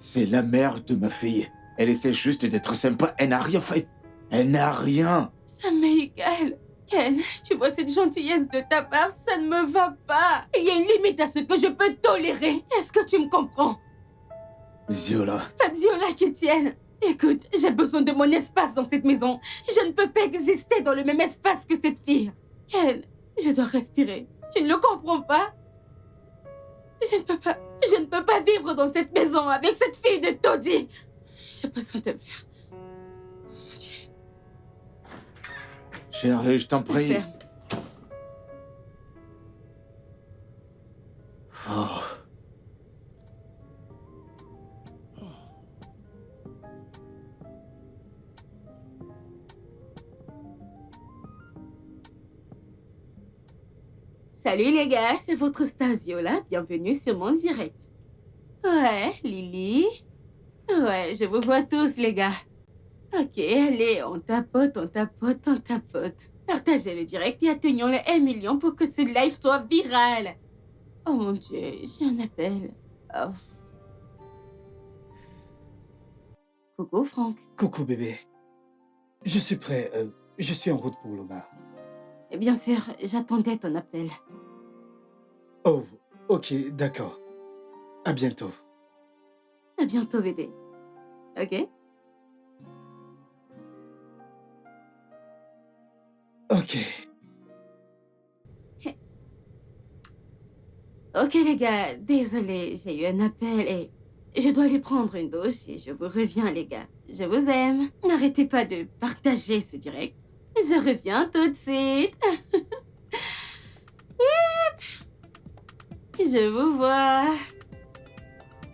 C'est la mère de ma fille. Elle essaie juste d'être sympa. Elle n'a rien fait. Elle n'a rien. Ça m'est égal. Ken, tu vois cette gentillesse de ta part, ça ne me va pas. Il y a une limite à ce que je peux tolérer. Est-ce que tu me comprends? Viola. Pas Viola qui tienne. Écoute, j'ai besoin de mon espace dans cette maison. Je ne peux pas exister dans le même espace que cette fille. Ken, je dois respirer. Tu ne le comprends pas? Je ne peux pas vivre dans cette maison avec cette fille de taudis. J'ai besoin de faire. Mon Dieu. Chérie, je t'en prie. Ferme. Oh. Salut les gars, c'est votre Stasio là. Bienvenue sur mon direct. Ouais, Lily. Ouais, je vous vois tous les gars. Ok, allez, on tapote, on tapote, on tapote. Partagez le direct et atteignons les 1 million pour que ce live soit viral. Oh mon Dieu, j'ai un appel. Oh. Coucou Franck. Coucou bébé. Je suis prêt. Je suis en route pour le bar. Et bien sûr, j'attendais ton appel. Oh, ok, d'accord. À bientôt. À bientôt bébé. Ok? Ok. Ok les gars, désolé, j'ai eu un appel et je dois aller prendre une douche et je vous reviens les gars. Je vous aime. N'arrêtez pas de partager ce direct. Je reviens tout de suite. Je vous vois.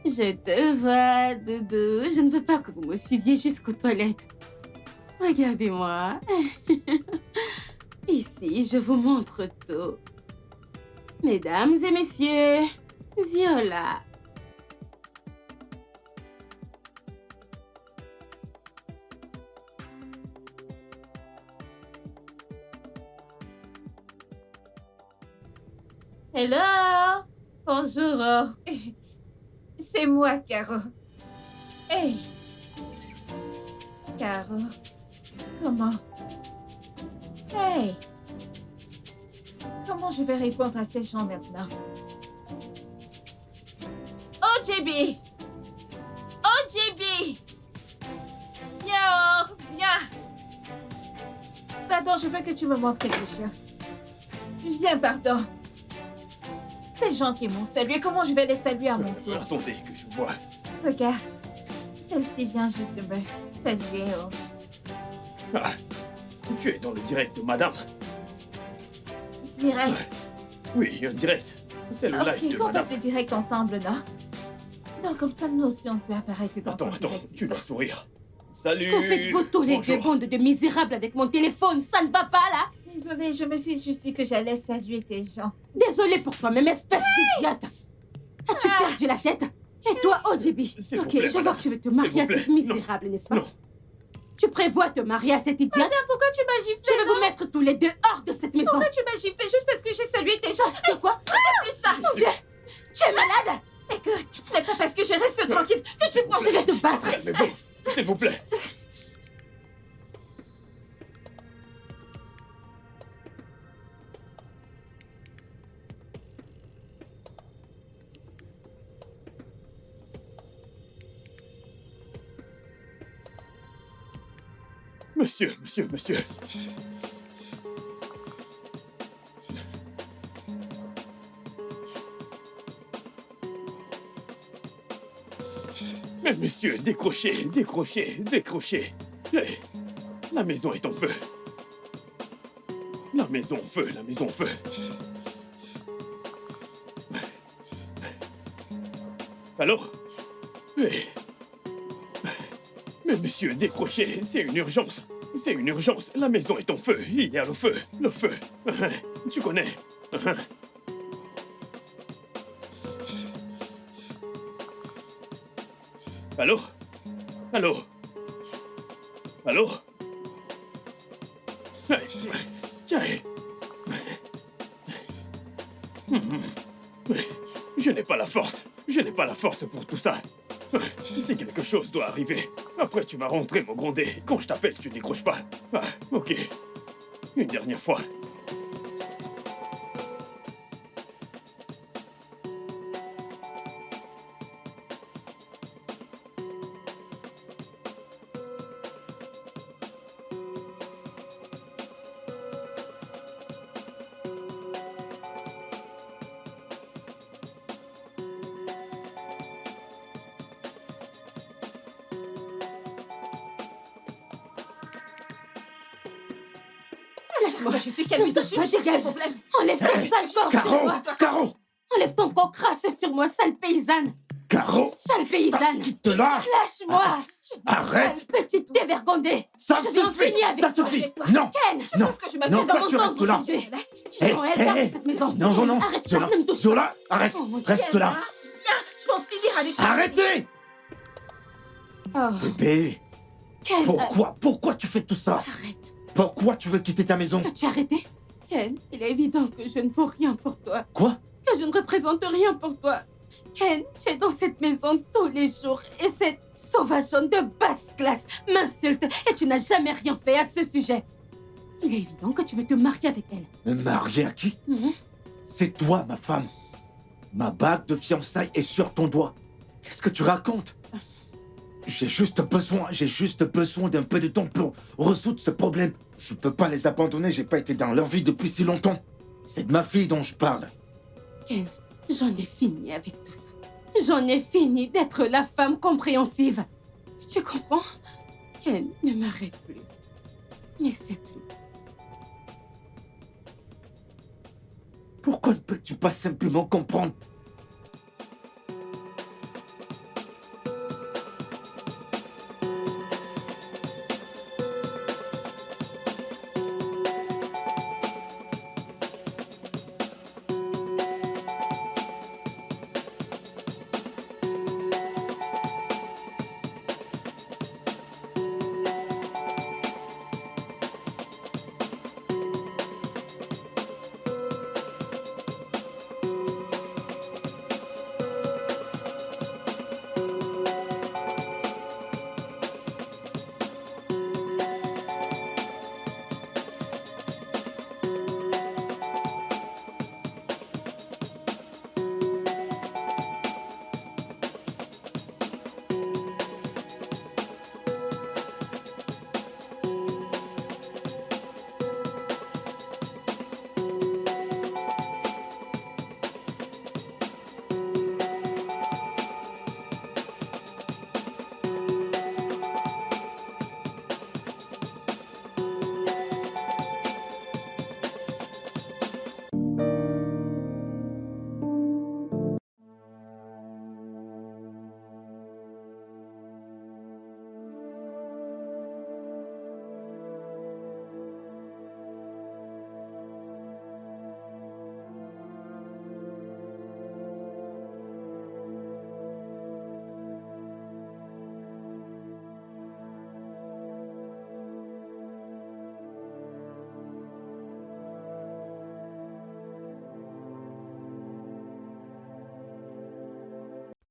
Je te vois, Doudou. Je ne veux pas que vous me suiviez jusqu'aux toilettes. Regardez-moi. Ici, je vous montre tout. Mesdames et messieurs, Viola. Hello! Bonjour. C'est moi, Caro. Hey! Caro, comment? Hey! Comment je vais répondre à ces gens maintenant? Oh, JB! Oh, JB! Viens, viens! Pardon, je veux que tu me montres quelque chose. Viens, pardon. Ces gens qui m'ont salué, comment je vais les saluer à mon tour? Attendez, que je vois. Regarde, celle-ci vient juste de me saluer. Oh. Ah, tu es dans le direct, madame. Direct. Oui, un direct. C'est le live Ok, de qu'on madame. fasse des directs ensemble, non? Non, comme ça, nous aussi, on peut apparaître dans Attends, son attends, direct. tu vas sourire. Salut. Que faites-vous tous les deux, Bonjour. bande de misérables avec mon téléphone? Ça ne va pas là? Désolée, je me suis juste dit que j'allais saluer tes gens. Désolée pour toi-même, espèce d'idiote. As-tu perdu la tête? Et toi, OJB? S'il vous Ok, plaît, je vois madame. que tu veux te S'il marier à vous plaît. cette misérable, n'est-ce pas? Non. Tu prévois te marier à cette idiote? Pourquoi tu m'as giflé? Je vais vous mettre tous les deux hors de cette maison. Pourquoi tu m'as giflé juste parce que j'ai salué tes gens? Parce que quoi? Plus ça! Mon Dieu! Tu es malade? Écoute, ce n'est pas parce que je reste tranquille que tu prends. Je vais te battre. Calmez-vous, s'il vous plaît. Monsieur, monsieur, monsieur. Mais monsieur, décrochez, décrochez, décrochez. Hey, la maison est en feu. La maison en feu, la maison en feu. Allô? Hey. Mais monsieur, décrochez, c'est une urgence. C'est une urgence, la maison est en feu. Il y a le feu, le feu. Tu connais. Allô? Allô? Allô? Tiens. Je n'ai pas la force. Je n'ai pas la force pour tout ça. Si quelque chose doit arriver, après tu vas rentrer me gronder. Quand je t'appelle, tu décroches pas. Ah, ok. Une dernière fois. Laisse-moi, je suis calme, dégage. Enlève ton sale corps sur moi. Caro! Enlève ton corps crasse sur moi, sale paysanne. Caro! Sale paysanne. Qui te lâche? Lâche-moi. Arrête! Sale petite dévergondée. Ça Je vais en suffit! finir avec Ça toi. suffit! Toi. Non! Ken, Non! Parce que je Non, m'appelle toi, tu restes là! aujourd'hui. Tu es dans cette maison. Non, non, non! Arrête Zola! pas, ne me touche Zola! Arrête! Oh, mon Dieu. Reste là! Viens, je vais en finir avec toi. Arrêtez! Oh, Bébé! Ken, Pourquoi tu fais tout ça? arrête. Pourquoi tu veux quitter ta maison? As-tu arrêté? Ken, il est évident que je ne vaux rien pour toi. Quoi? Que je ne représente rien pour toi. Ken, tu es dans cette maison tous les jours et cette sauvageonne de basse classe m'insulte et tu n'as jamais rien fait à ce sujet. Il est évident que tu veux te marier avec elle. Me marier à qui? Mhm. C'est toi, ma femme. Ma bague de fiançailles est sur ton doigt. Qu'est-ce que tu racontes? J'ai juste besoin d'un peu de temps pour résoudre ce problème. Je peux pas les abandonner, j'ai pas été dans leur vie depuis si longtemps. C'est de ma fille dont je parle. Ken, j'en ai fini avec tout ça. J'en ai fini d'être la femme compréhensive. Tu comprends? Ken, ne m'arrête plus. N'essaie plus. Pourquoi ne peux-tu pas simplement comprendre?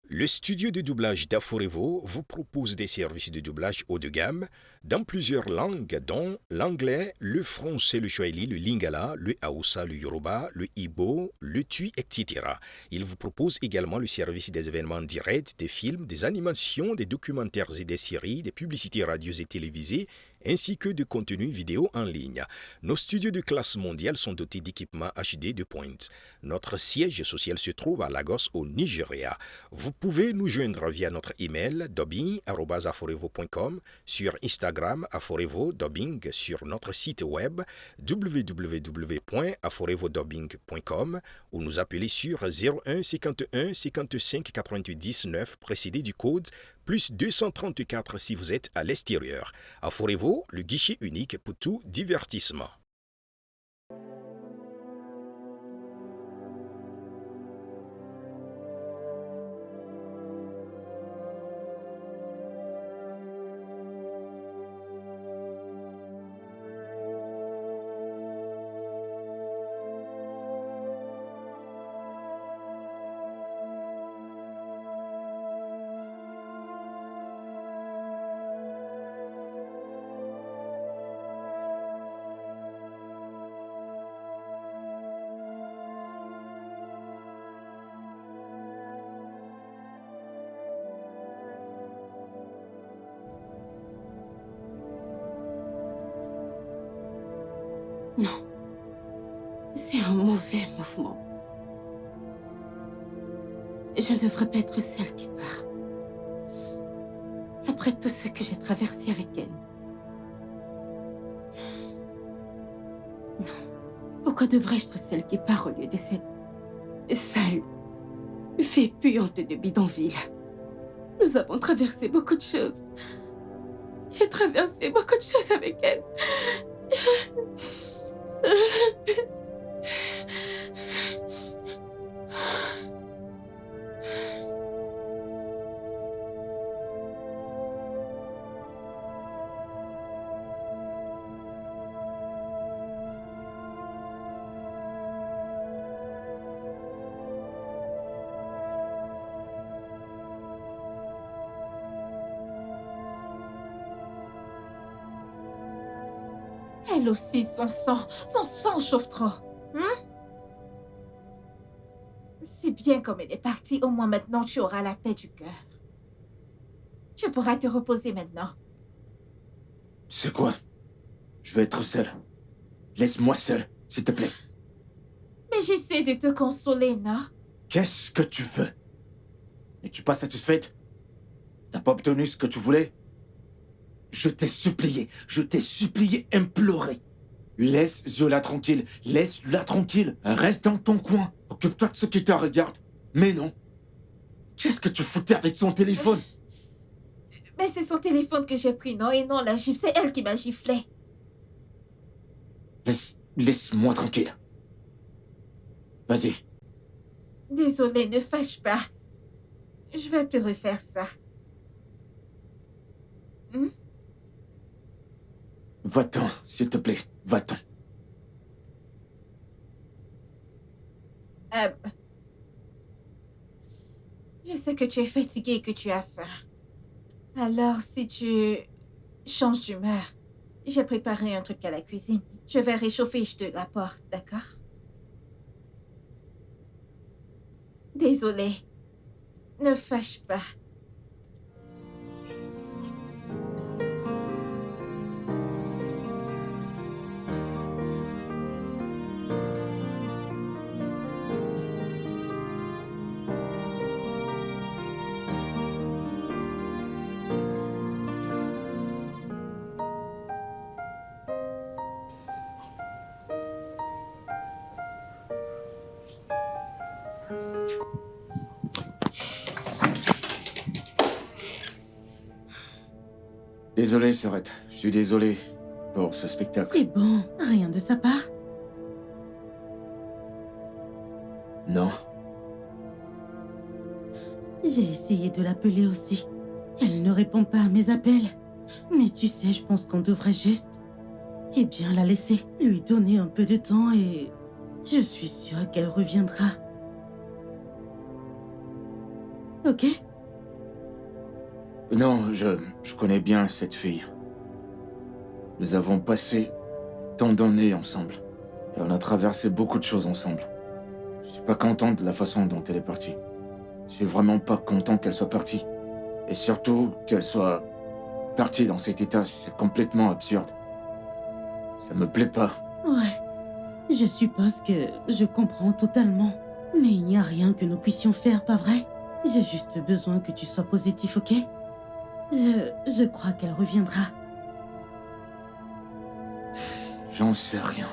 Le studio de doublage d'Aforevo vous propose des services de doublage haut de gamme dans plusieurs langues, dont l'anglais, le français, le swahili, le lingala, le haoussa, le yoruba, le igbo, le tui, etc. Il vous propose également le service des événements directs, des films, des animations, des documentaires et des séries, des publicités radios et télévisées, ainsi que de contenus vidéo en ligne. Nos studios de classe mondiale sont dotés d'équipements HD de pointe. Notre siège social se trouve à Lagos, au Nigeria. Vous pouvez nous joindre via notre email dubbing@aforevo.com, sur Instagram Aforevo Dubbing, sur notre site web www.aforevodubbing.com ou nous appeler sur 01 51 55 99 précédé du code plus 234 si vous êtes à l'extérieur. Aforevo, le guichet unique pour tout divertissement. C'est un mauvais mouvement. Je ne devrais pas être celle qui part. Après tout ce que j'ai traversé avec elle. Non. Pourquoi devrais-je être celle qui part au lieu de cette sale, fée puante de bidonville? Nous avons traversé beaucoup de choses. J'ai traversé beaucoup de choses avec elle. Elle aussi, son sang chauffe trop. C'est bien comme elle est partie, au moins maintenant tu auras la paix du cœur. Tu pourras te reposer maintenant. C'est quoi? Je vais être seul. Laisse-moi seul, s'il te plaît. Mais j'essaie de te consoler, non? Qu'est-ce que tu veux? Es-tu pas satisfaite? T'as pas obtenu ce que tu voulais? Je t'ai supplié, imploré. Laisse Zola tranquille, laisse-la tranquille. Reste dans ton coin. Occupe-toi de ce qui te regarde. Mais non. Qu'est-ce que tu foutais avec son téléphone? Mais c'est son téléphone que j'ai pris, non? Et non, la gifle, c'est elle qui m'a giflé. Laisse-moi tranquille. Vas-y. Désolée, ne fâche pas. Je vais plus refaire ça. Va-t'en, s'il te plaît. Va-t'en. Je sais que tu es fatiguée et que tu as faim. Alors, si tu changes d'humeur, j'ai préparé un truc à la cuisine. Je vais réchauffer et je te l'apporte, d'accord? Désolée. Ne fâche pas. Désolé, Sorette. Je suis désolé pour ce spectacle. C'est bon, rien de sa part. Non. J'ai essayé de l'appeler aussi. Elle ne répond pas à mes appels. Mais tu sais, je pense qu'on devrait juste... Eh bien, la laisser. Lui donner un peu de temps et... Je suis sûre qu'elle reviendra. Ok? Non, je connais bien cette fille. Nous avons passé tant d'années ensemble. Et on a traversé beaucoup de choses ensemble. Je suis pas content de la façon dont elle est partie. Je suis vraiment pas content qu'elle soit partie. Et surtout, qu'elle soit partie dans cet état, c'est complètement absurde. Ça me plaît pas. Ouais, je suppose que je comprends totalement. Mais il n'y a rien que nous puissions faire, pas vrai? J'ai juste besoin que tu sois positif, ok? Je crois qu'elle reviendra. J'en sais rien.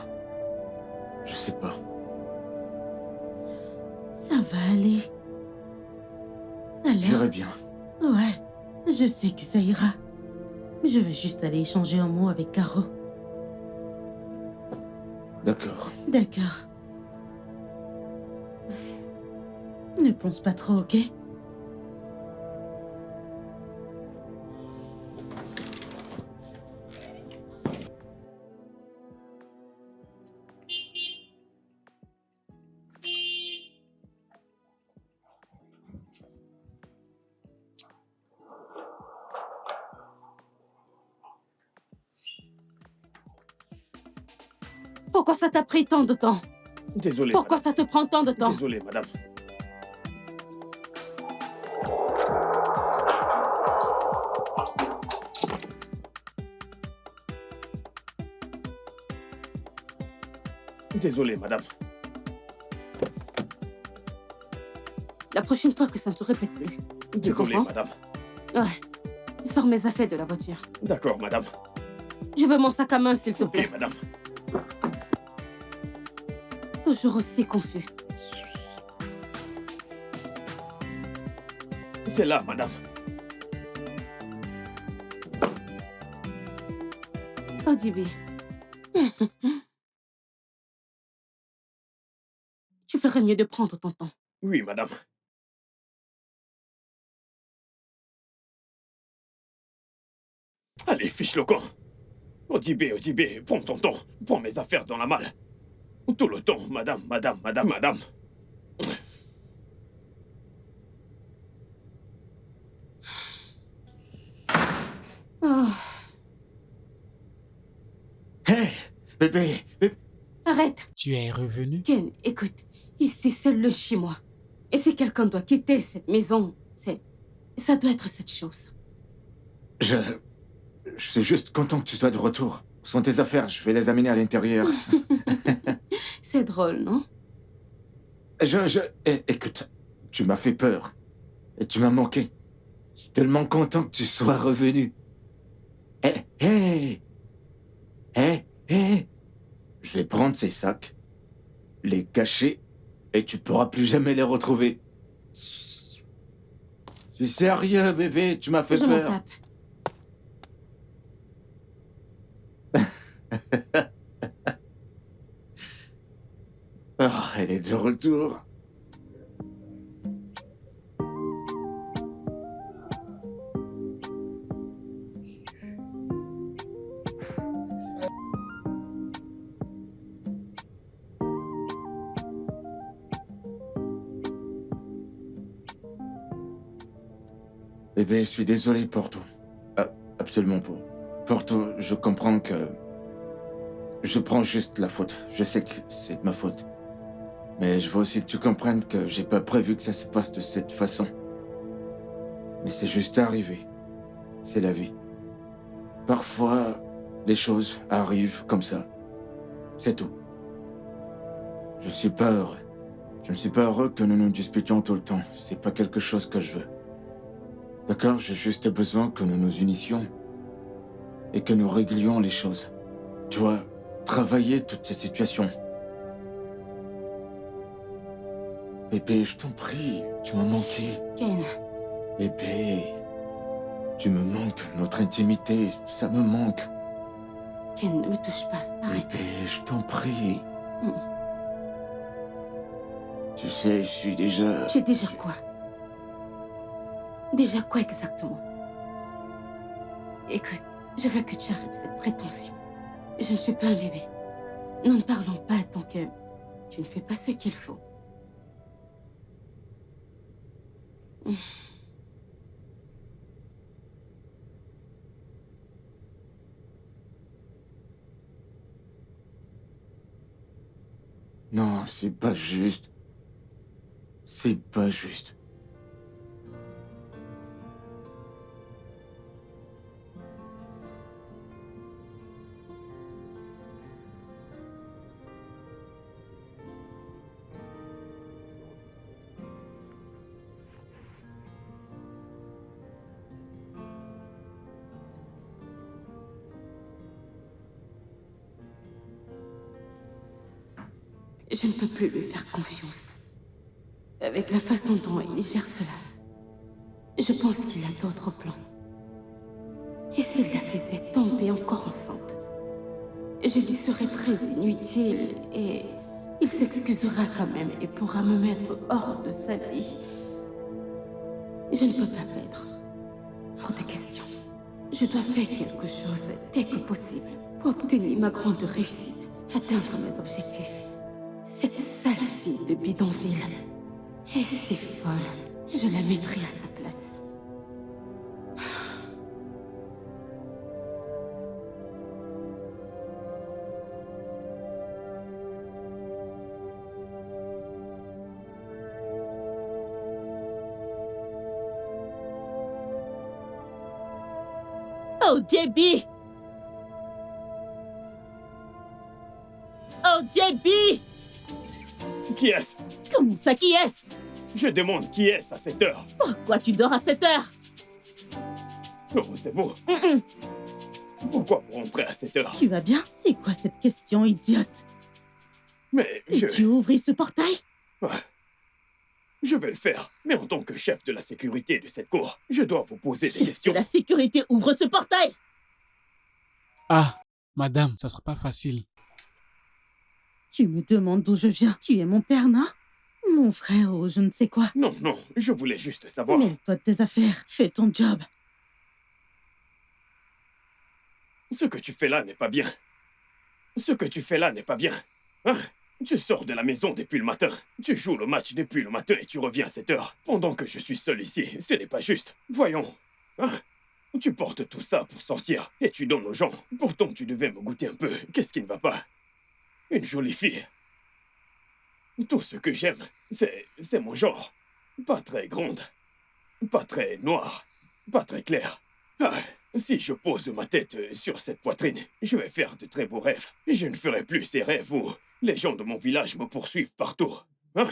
Je sais pas. Ça va aller. J'irai Alors? bien. Ouais, je sais que ça ira. Je vais juste aller échanger un mot avec Caro. D'accord. D'accord. Ne pense pas trop, ok? Pourquoi ça t'a pris tant de temps? Désolé, Pourquoi madame. ça te prend tant de temps? Désolé, madame. Désolé, madame. La prochaine fois que ça ne se répète plus. Tu Désolé, comprends? madame. Ouais. Sors mes affaires de la voiture. D'accord, madame. Je veux mon sac à main, s'il te plaît. Ok, madame. Toujours aussi confus. C'est là, madame. Odibi. Tu ferais mieux de prendre ton temps. Oui, madame. Allez, fiche le camp. Odibe, prends ton temps. Prends mes affaires dans la malle. Tout le temps, madame. Oh, Hé, bébé, arrête. Tu es revenu? Ken, écoute. Ici, c'est le chez moi. Et si quelqu'un doit quitter cette maison, ça doit être cette chose. je suis juste content que tu sois de retour. Où sont tes affaires? Je vais les amener à l'intérieur. C'est drôle, non? Écoute, tu m'as fait peur. Et tu m'as manqué. Je suis tellement content que tu sois revenu. Hé. Je vais prendre ces sacs, les cacher, et tu pourras plus jamais les retrouver. Je suis sérieux, bébé, tu m'as fait Je m'en peur. tape. Ah, elle est de retour. Bébé, je suis désolé, Porto. Absolument pas. Porto, je comprends que... Je prends juste la faute. Je sais que c'est de ma faute. Mais je veux aussi que tu comprennes que j'ai pas prévu que ça se passe de cette façon. Mais c'est juste arrivé. C'est la vie. Parfois, les choses arrivent comme ça. C'est tout. Je suis pas heureux. Je ne suis pas heureux que nous nous disputions tout le temps. C'est pas quelque chose que je veux. D'accord? J'ai juste besoin que nous nous unissions et que nous réglions les choses. Tu vois, travailler toutes ces situations. Bébé, je t'en prie, tu m'as manqué. Ken, Bébé, tu me manques, notre intimité, ça me manque. Ken, ne me touche pas. Arrête. Bébé, je t'en prie. Mm. Tu sais, je suis déjà... Tu es déjà quoi? Déjà quoi exactement? Écoute, je veux que tu arrêtes cette prétention. Je ne suis pas un bébé. Nous ne parlons pas tant que tu ne fais pas ce qu'il faut. Non, c'est pas juste. C'est pas juste. Je ne peux plus lui faire confiance. Avec la façon dont il gère cela, je pense qu'il a d'autres plans. Et s'il la faisait tomber encore enceinte, je lui serais très inutile et il s'excusera quand même et pourra me mettre hors de sa vie. Je ne peux pas perdre. Hors de question. Je dois faire quelque chose dès que possible pour obtenir ma grande réussite, atteindre mes objectifs. Cette sale fille de bidonville est si folle, je la mettrai à sa place. Oh, Debbie! Oh, JB! Qui est-ce? Comment ça, qui est-ce? Je demande qui est-ce à cette heure? Pourquoi tu dors à cette heure? Oh, c'est vous. Pourquoi vous rentrez à cette heure? Tu vas bien? C'est quoi cette question idiote? Mais Et tu as ouvert ce portail? Je vais le faire, mais en tant que chef de la sécurité de cette cour, je dois vous poser des Chef questions. de la sécurité, ouvre ce portail! Ah, madame, ça sera pas facile. Tu me demandes d'où je viens. Tu es mon père, non? Mon frère ou je ne sais quoi. Non, non, je voulais juste savoir. Mêle-toi de tes affaires. Fais ton job. Ce que tu fais là n'est pas bien. Ce que tu fais là n'est pas bien. Hein? Tu sors de la maison depuis le matin. Tu joues le match depuis le matin et tu reviens à cette heure. Pendant que je suis seul ici, ce n'est pas juste. Voyons. Hein? Tu portes tout ça pour sortir et tu donnes aux gens. Pourtant, tu devais me goûter un peu. Qu'est-ce qui ne va pas? Une jolie fille. Tout ce que j'aime, c'est mon genre. Pas très grande. Pas très noire. Pas très claire. Ah, si je pose ma tête sur cette poitrine, je vais faire de très beaux rêves. Et je ne ferai plus ces rêves où les gens de mon village me poursuivent partout. Hein?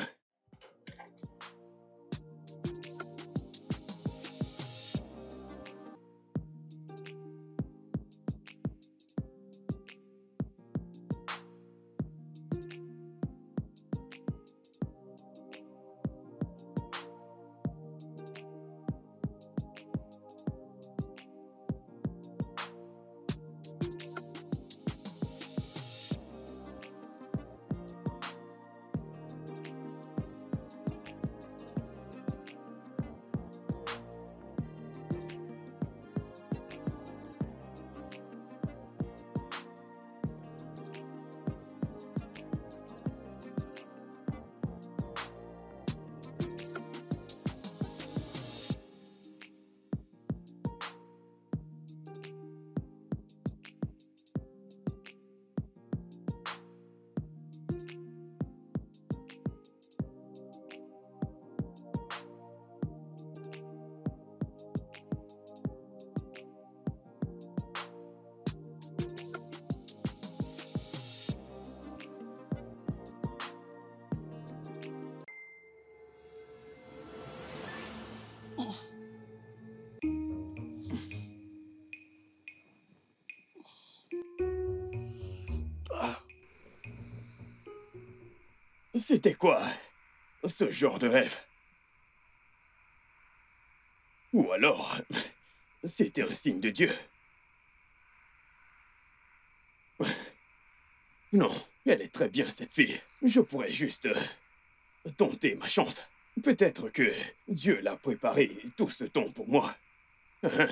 C'était quoi, ce genre de rêve? Ou alors, c'était un signe de Dieu? Non, elle est très bien, cette fille. Je pourrais juste tenter ma chance. Peut-être que Dieu l'a préparé tout ce temps pour moi. Elle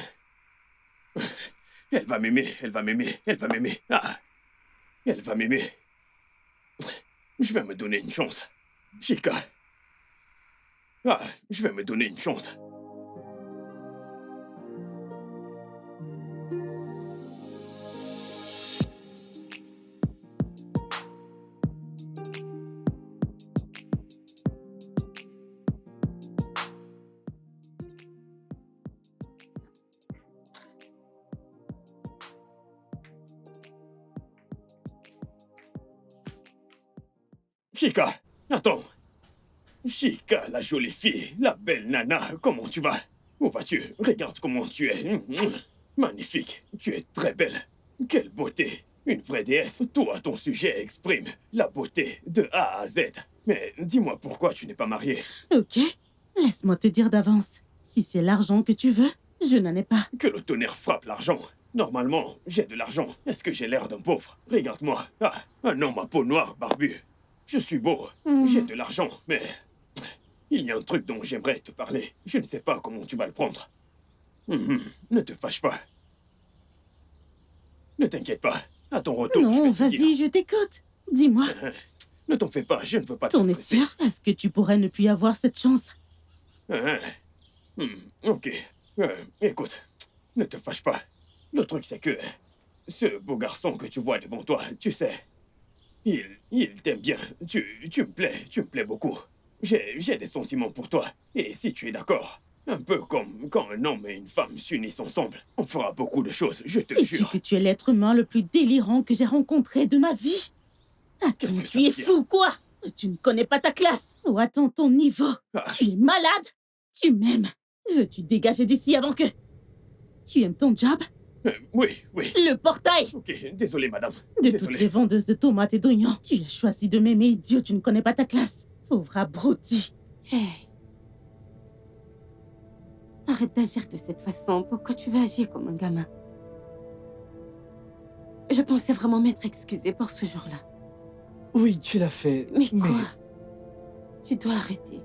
va m'aimer, elle va m'aimer, elle va m'aimer. Ah, elle va m'aimer. Je vais me donner une chance. Chica. Ah, je vais me donner une chance. Chica, attends. Chica, la jolie fille, la belle nana, comment tu vas? Où vas-tu? Regarde comment tu es. Magnifique, tu es très belle. Quelle beauté. Une vraie déesse. Tout à ton sujet exprime la beauté de A à Z. Mais dis-moi pourquoi tu n'es pas mariée? Ok, laisse-moi te dire d'avance. Si c'est l'argent que tu veux, je n'en ai pas. Que le tonnerre frappe l'argent. Normalement, j'ai de l'argent. Est-ce que j'ai l'air d'un pauvre? Regarde-moi. Ah, un homme à peau noire, barbu. Je suis beau. J'ai de l'argent, mais... il y a un truc dont j'aimerais te parler. Je ne sais pas comment tu vas le prendre. Ne te fâche pas. Ne t'inquiète pas. À ton retour, je Non, vais te vas-y, dire. je t'écoute. Dis-moi. Ne t'en fais pas, je ne veux pas te T'en es stresser. sûr? Est-ce que tu pourrais ne plus avoir cette chance? Ok. Écoute, ne te fâche pas. Le truc, c'est que... ce beau garçon que tu vois devant toi, tu sais... Il t'aime bien. Tu me plais beaucoup. J'ai des sentiments pour toi. Et si tu es d'accord, un peu comme quand un homme et une femme s'unissent ensemble, on fera beaucoup de choses, je te Sais-tu jure. que tu es l'être humain le plus délirant que j'ai rencontré de ma vie? Attends, Qu'est-ce que ça tu es veut dire? fou, quoi? Tu ne connais pas ta classe. Oh, attends ton niveau. Ah. Tu es malade. Tu m'aimes. Veux-tu dégager d'ici avant que... Tu aimes ton job? Oui. Le portail. Ok, désolé, madame. De Désolé. toutes les vendeuses de tomates et d'oignons, tu as choisi de m'aimer, idiot, tu ne connais pas ta classe. Pauvre abruti. Hey. Arrête d'agir de cette façon. Pourquoi tu veux agir comme un gamin? Je pensais vraiment m'être excusée pour ce jour-là. Oui, tu l'as fait. Mais quoi? Tu dois arrêter.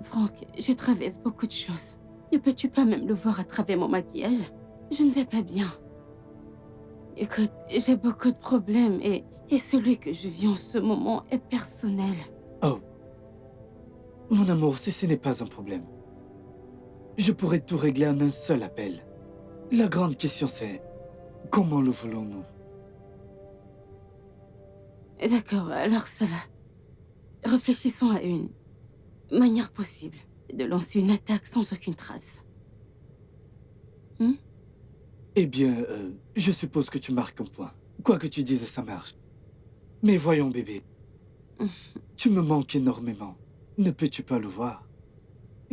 Franck, je traverse beaucoup de choses. Ne peux-tu pas même le voir à travers mon maquillage? Je ne vais pas bien. Écoute, j'ai beaucoup de problèmes et celui que je vis en ce moment est personnel. Oh. Mon amour, ce n'est pas un problème. Je pourrais tout régler en un seul appel. La grande question c'est, comment le voulons-nous? D'accord, alors ça va. Réfléchissons à une manière possible de lancer une attaque sans aucune trace. Eh bien, je suppose que tu marques un point. Quoi que tu dises, ça marche. Mais voyons, bébé. Tu me manques énormément. Ne peux-tu pas le voir?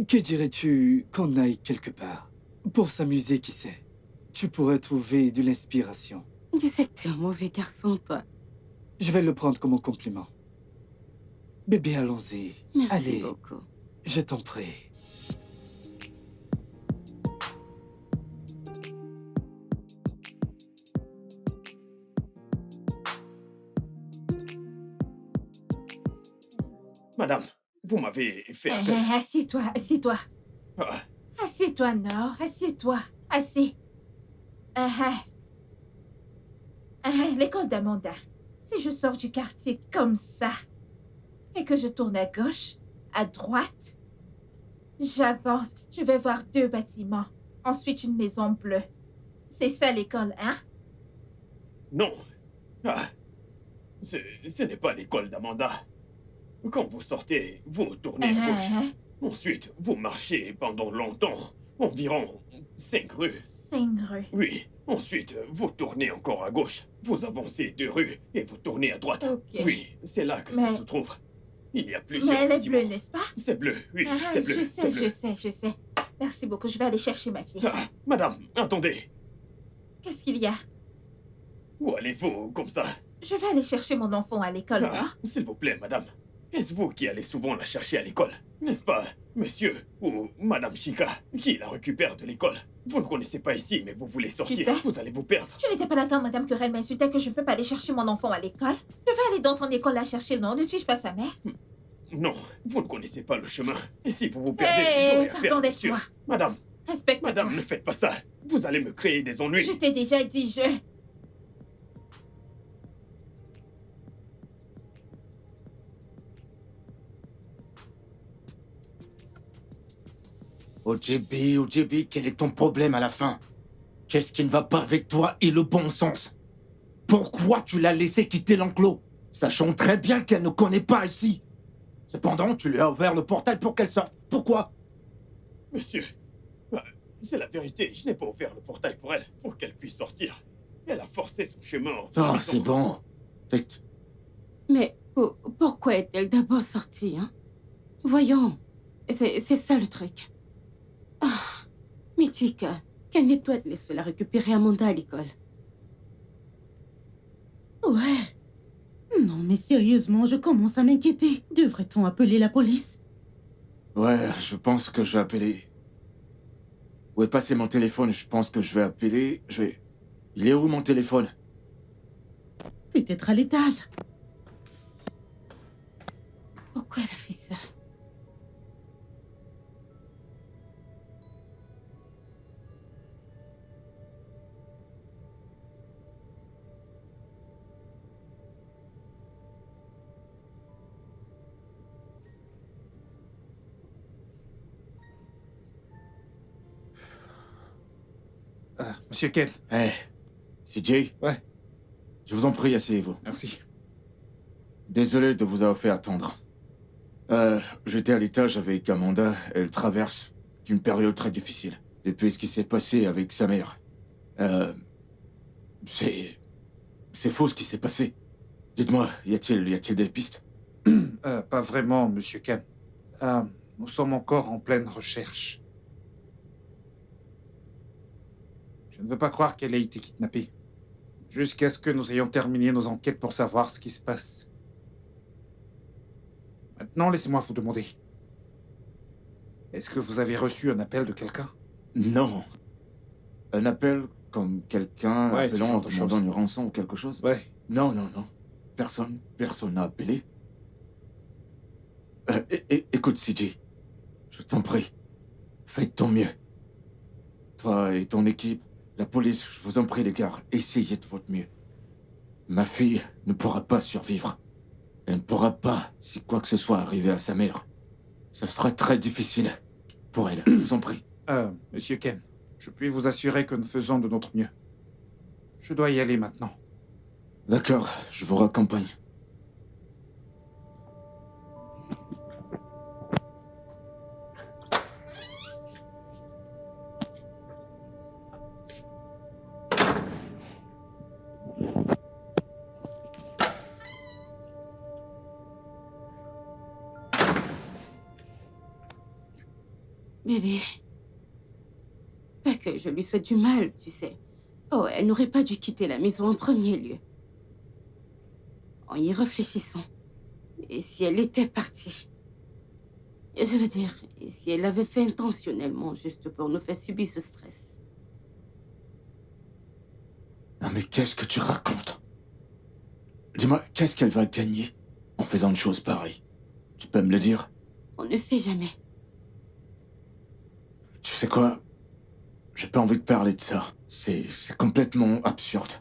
Que dirais-tu qu'on aille quelque part? Pour s'amuser, qui sait? Tu pourrais trouver de l'inspiration. Tu sais que t'es un mauvais garçon, toi. Je vais le prendre comme un compliment. Bébé, allons-y. Merci Allez, beaucoup. je t'en prie. Madame, vous m'avez fait appel. Assieds-toi, assieds-toi. Ah, Assieds-toi, Nord, assieds-toi. Assis. L'école d'Amanda. Si je sors du quartier comme ça, et que je tourne à gauche, à droite, j'avance, je vais voir 2 bâtiments. Ensuite, une maison bleue. C'est ça l'école, hein? non. Ah, ce n'est pas l'école d'Amanda. Quand vous sortez, vous tournez à gauche. Ensuite, vous marchez pendant longtemps, environ 5 rues. 5 rues. Oui. Ensuite, vous tournez encore à gauche. Vous avancez 2 rues et vous tournez à droite. Ok. Oui, c'est là que Mais- ça se trouve. Il y a plusieurs Mais elle est bâtiments. bleue, n'est-ce pas? C'est bleu, oui, c'est bleu. Je c'est sais, bleu. je sais. Merci beaucoup, je vais aller chercher ma fille. Ah, madame, attendez. Qu'est-ce qu'il y a? Où allez-vous comme ça? Je vais aller chercher mon enfant à l'école, Ah, moi. s'il vous plaît, madame. Est-ce vous qui allez souvent la chercher à l'école? N'est-ce pas, monsieur ou madame Chica, qui la récupère de l'école? Vous ne connaissez pas ici, mais vous voulez sortir. sais. Vous allez vous perdre. Tu n'étais pas là quand Madame Querelle m'insultait que je ne peux pas aller chercher mon enfant à l'école? Je vais aller dans son école la chercher, non? Ne suis-je pas sa mère? Non, vous ne connaissez pas le chemin. Et si vous vous perdez, Hé, j'aurai affaire, pardon, monsieur. laisse-moi. Madame, Respecte-toi. madame, ne faites pas ça. Vous allez me créer des ennuis. Je t'ai déjà dit, OJB, quel est ton problème à la fin? Qu'est-ce qui ne va pas avec toi et le bon sens? Pourquoi tu l'as laissé quitter l'enclos, sachant très bien qu'elle ne connaît pas ici? Cependant, tu lui as ouvert le portail pour qu'elle sorte. Pourquoi? Monsieur, c'est la vérité. Je n'ai pas ouvert le portail pour elle, pour qu'elle puisse sortir. Elle a forcé son chemin hors de la Oh, maison. c'est bon. Mais pourquoi est-elle d'abord sortie, hein? Voyons. C'est ça le truc. Ah, Mythica, calme-toi de laisser la récupérer Amanda à l'école. Ouais. Non, mais sérieusement, je commence à m'inquiéter. Devrait-on appeler la police? Ouais, je pense que je vais appeler... Où est passé mon téléphone? Je pense que je vais appeler... Il est où mon téléphone? Peut-être à l'étage. Pourquoi elle a fait ça? Monsieur Ken. Hey, CJ? Ouais. Je vous en prie, asseyez-vous. Merci. Désolé de vous avoir fait attendre. J'étais à l'étage avec Amanda. Elle traverse une période très difficile. Depuis ce qui s'est passé avec sa mère. C'est faux ce qui s'est passé. Dites-moi, y a-t-il des pistes? Pas vraiment, Monsieur Ken. Nous sommes encore en pleine recherche. Je ne veux pas croire qu'elle ait été kidnappée. Jusqu'à ce que nous ayons terminé nos enquêtes pour savoir ce qui se passe. Maintenant, laissez-moi vous demander. Est-ce que vous avez reçu un appel de quelqu'un? Non. Un appel comme quelqu'un Ouais, ce appelant genre en de demandant choses. une rançon ou quelque chose? Ouais. Non. Personne n'a appelé. Écoute, CJ, je t'en prie, fais de ton mieux. Toi et ton équipe, la police, je vous en prie les gars, essayez de votre mieux. Ma fille ne pourra pas survivre. Elle ne pourra pas, si quoi que ce soit arrivait à sa mère. Ce sera très difficile pour elle, je vous en prie. Monsieur Ken, je puis vous assurer que nous faisons de notre mieux. Je dois y aller maintenant. D'accord, je vous raccompagne. Bébé. Pas que je lui souhaite du mal, tu sais. Oh, elle n'aurait pas dû quitter la maison en premier lieu. En y réfléchissant. Et si elle était partie? Je veux dire, et si elle l'avait fait intentionnellement, juste pour nous faire subir ce stress? Non mais qu'est-ce que tu racontes? Dis-moi, qu'est-ce qu'elle va gagner en faisant une chose pareille? Tu peux me le dire? On ne sait jamais. Tu sais quoi? J'ai pas envie de parler de ça. C'est complètement absurde.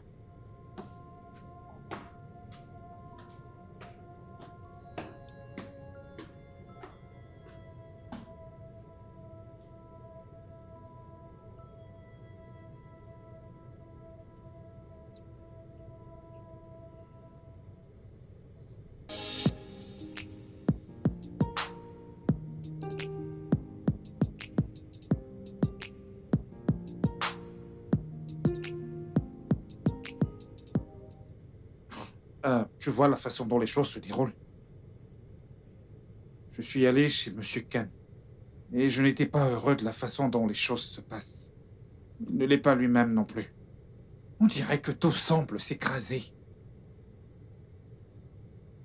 Tu vois la façon dont les choses se déroulent. Je suis allé chez Monsieur Ken. Et je n'étais pas heureux de la façon dont les choses se passent. Il ne l'est pas lui-même non plus. On dirait que tout semble s'écraser.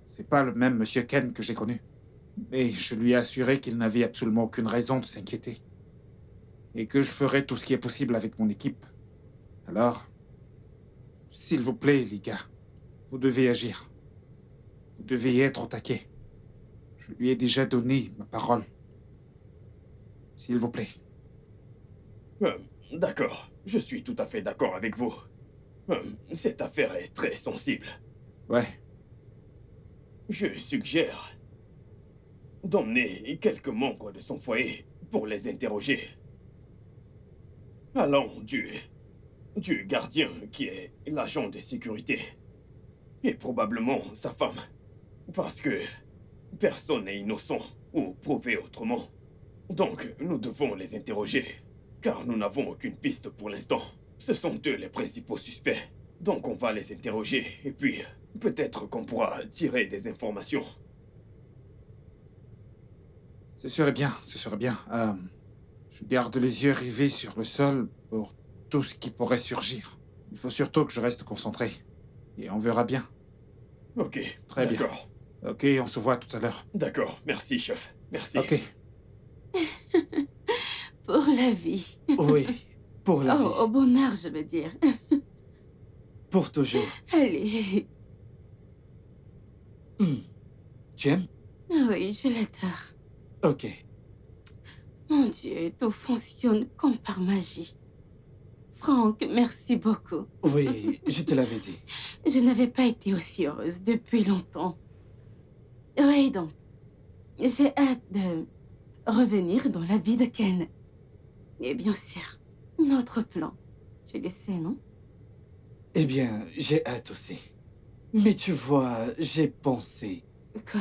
C'est pas le même Monsieur Ken que j'ai connu. Mais je lui ai assuré qu'il n'avait absolument aucune raison de s'inquiéter. Et que je ferai tout ce qui est possible avec mon équipe. Alors, s'il vous plaît, les gars, vous devez agir. Vous devez être au taquet. Je lui ai déjà donné ma parole. S'il vous plaît. D'accord, je suis tout à fait d'accord avec vous. Cette affaire est très sensible. Ouais. Je suggère d'emmener quelques membres de son foyer pour les interroger. Allant du gardien qui est l'agent de sécurité et probablement sa femme. Parce que personne n'est innocent ou prouvé autrement. Donc nous devons les interroger, car nous n'avons aucune piste pour l'instant. Ce sont eux les principaux suspects. Donc on va les interroger et puis peut-être qu'on pourra tirer des informations. Ce serait bien, ce serait bien. Je garde les yeux rivés sur le sol pour tout ce qui pourrait surgir. Il faut surtout que je reste concentré. Et on verra bien. Ok, Très bien. d'accord. Ok, on se voit tout à l'heure. D'accord, merci chef. Merci. Ok. Pour la vie. Oui, pour la vie. Au bonheur, je veux dire. Pour toujours. Allez. Tu aimes? Oui, je l'adore. Ok. Mon Dieu, tout fonctionne comme par magie. Franck, merci beaucoup. Oui, je te l'avais dit. Je n'avais pas été aussi heureuse depuis longtemps. Oui, donc, j'ai hâte de revenir dans la vie de Ken. Et bien sûr, notre plan. Tu le sais, non? Eh bien, j'ai hâte aussi. Mais tu vois, j'ai pensé. Quoi?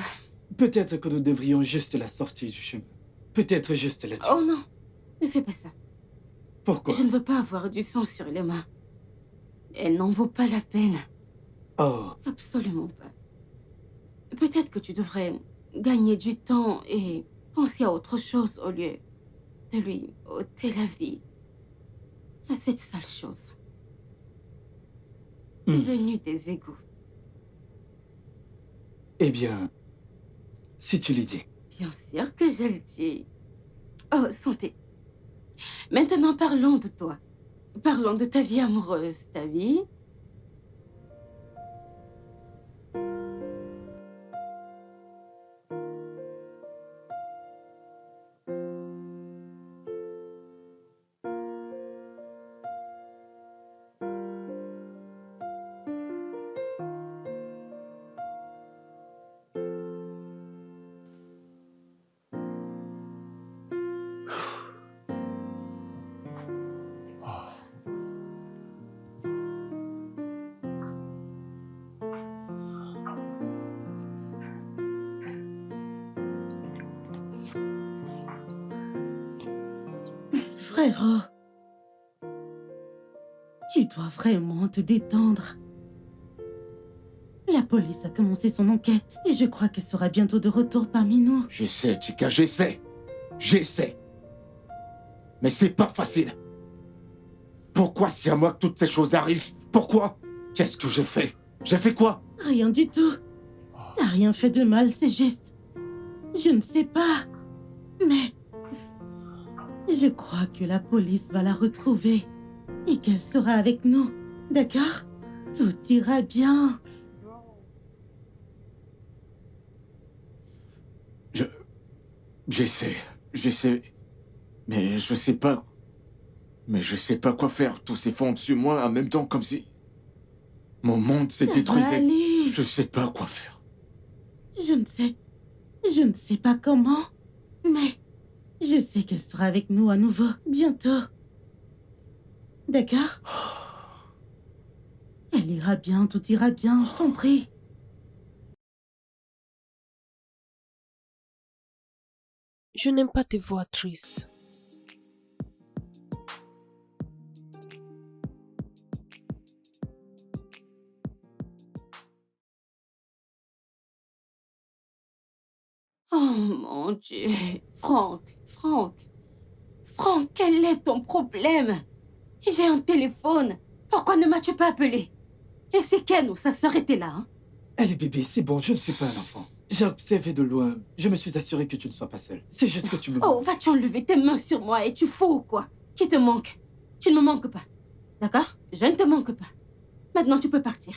Peut-être que nous devrions juste la sortir du chemin. Peut-être juste la tuer. Oh non, ne fais pas ça. Pourquoi? Je ne veux pas avoir du sang sur les mains. Elle n'en vaut pas la peine. Oh, Absolument pas. peut-être que tu devrais gagner du temps et penser à autre chose au lieu de lui ôter la vie à cette sale chose. Venue des égouts. Eh bien, si tu le dis. Bien sûr que je le dis. Oh, santé. Maintenant, parlons de toi. Parlons de ta vie amoureuse, ta vie. Frérot, tu dois vraiment te détendre. La police a commencé son enquête et je crois qu'elle sera bientôt de retour parmi nous. Je sais, Chica, j'essaie. J'essaie. Mais c'est pas facile. Pourquoi c'est à moi que toutes ces choses arrivent? Pourquoi? Qu'est-ce que j'ai fait? J'ai fait quoi? Rien du tout. T'as rien fait de mal, c'est juste... Je ne sais pas. Mais... je crois que la police va la retrouver et qu'elle sera avec nous. D'accord? Tout ira bien. J'essaie. Mais je sais pas... Mais je sais pas quoi faire. Tout s'effondre sur moi en même temps comme si... Mon monde s'est Ça va détruisé. aller. Je sais pas quoi faire. Je ne sais pas comment, mais je sais qu'elle sera avec nous à nouveau, bientôt. D'accord? Elle ira bien, tout ira bien, je t'en prie. Je n'aime pas tes voix tristes. Oh mon Dieu. Franck, quel est ton problème? J'ai un téléphone. Pourquoi ne m'as-tu pas appelé? Et c'est Ken ou sa sœur était là, hein? Allez bébé, c'est bon, je ne suis pas un enfant. J'ai observé de loin. Je me suis assuré que tu ne sois pas seule. C'est juste que tu me... Oh, vas-tu enlever tes mains sur moi et tu fous ou quoi? Qui te manque? Tu ne me manques pas. D'accord? Je ne te manque pas. Maintenant, tu peux partir.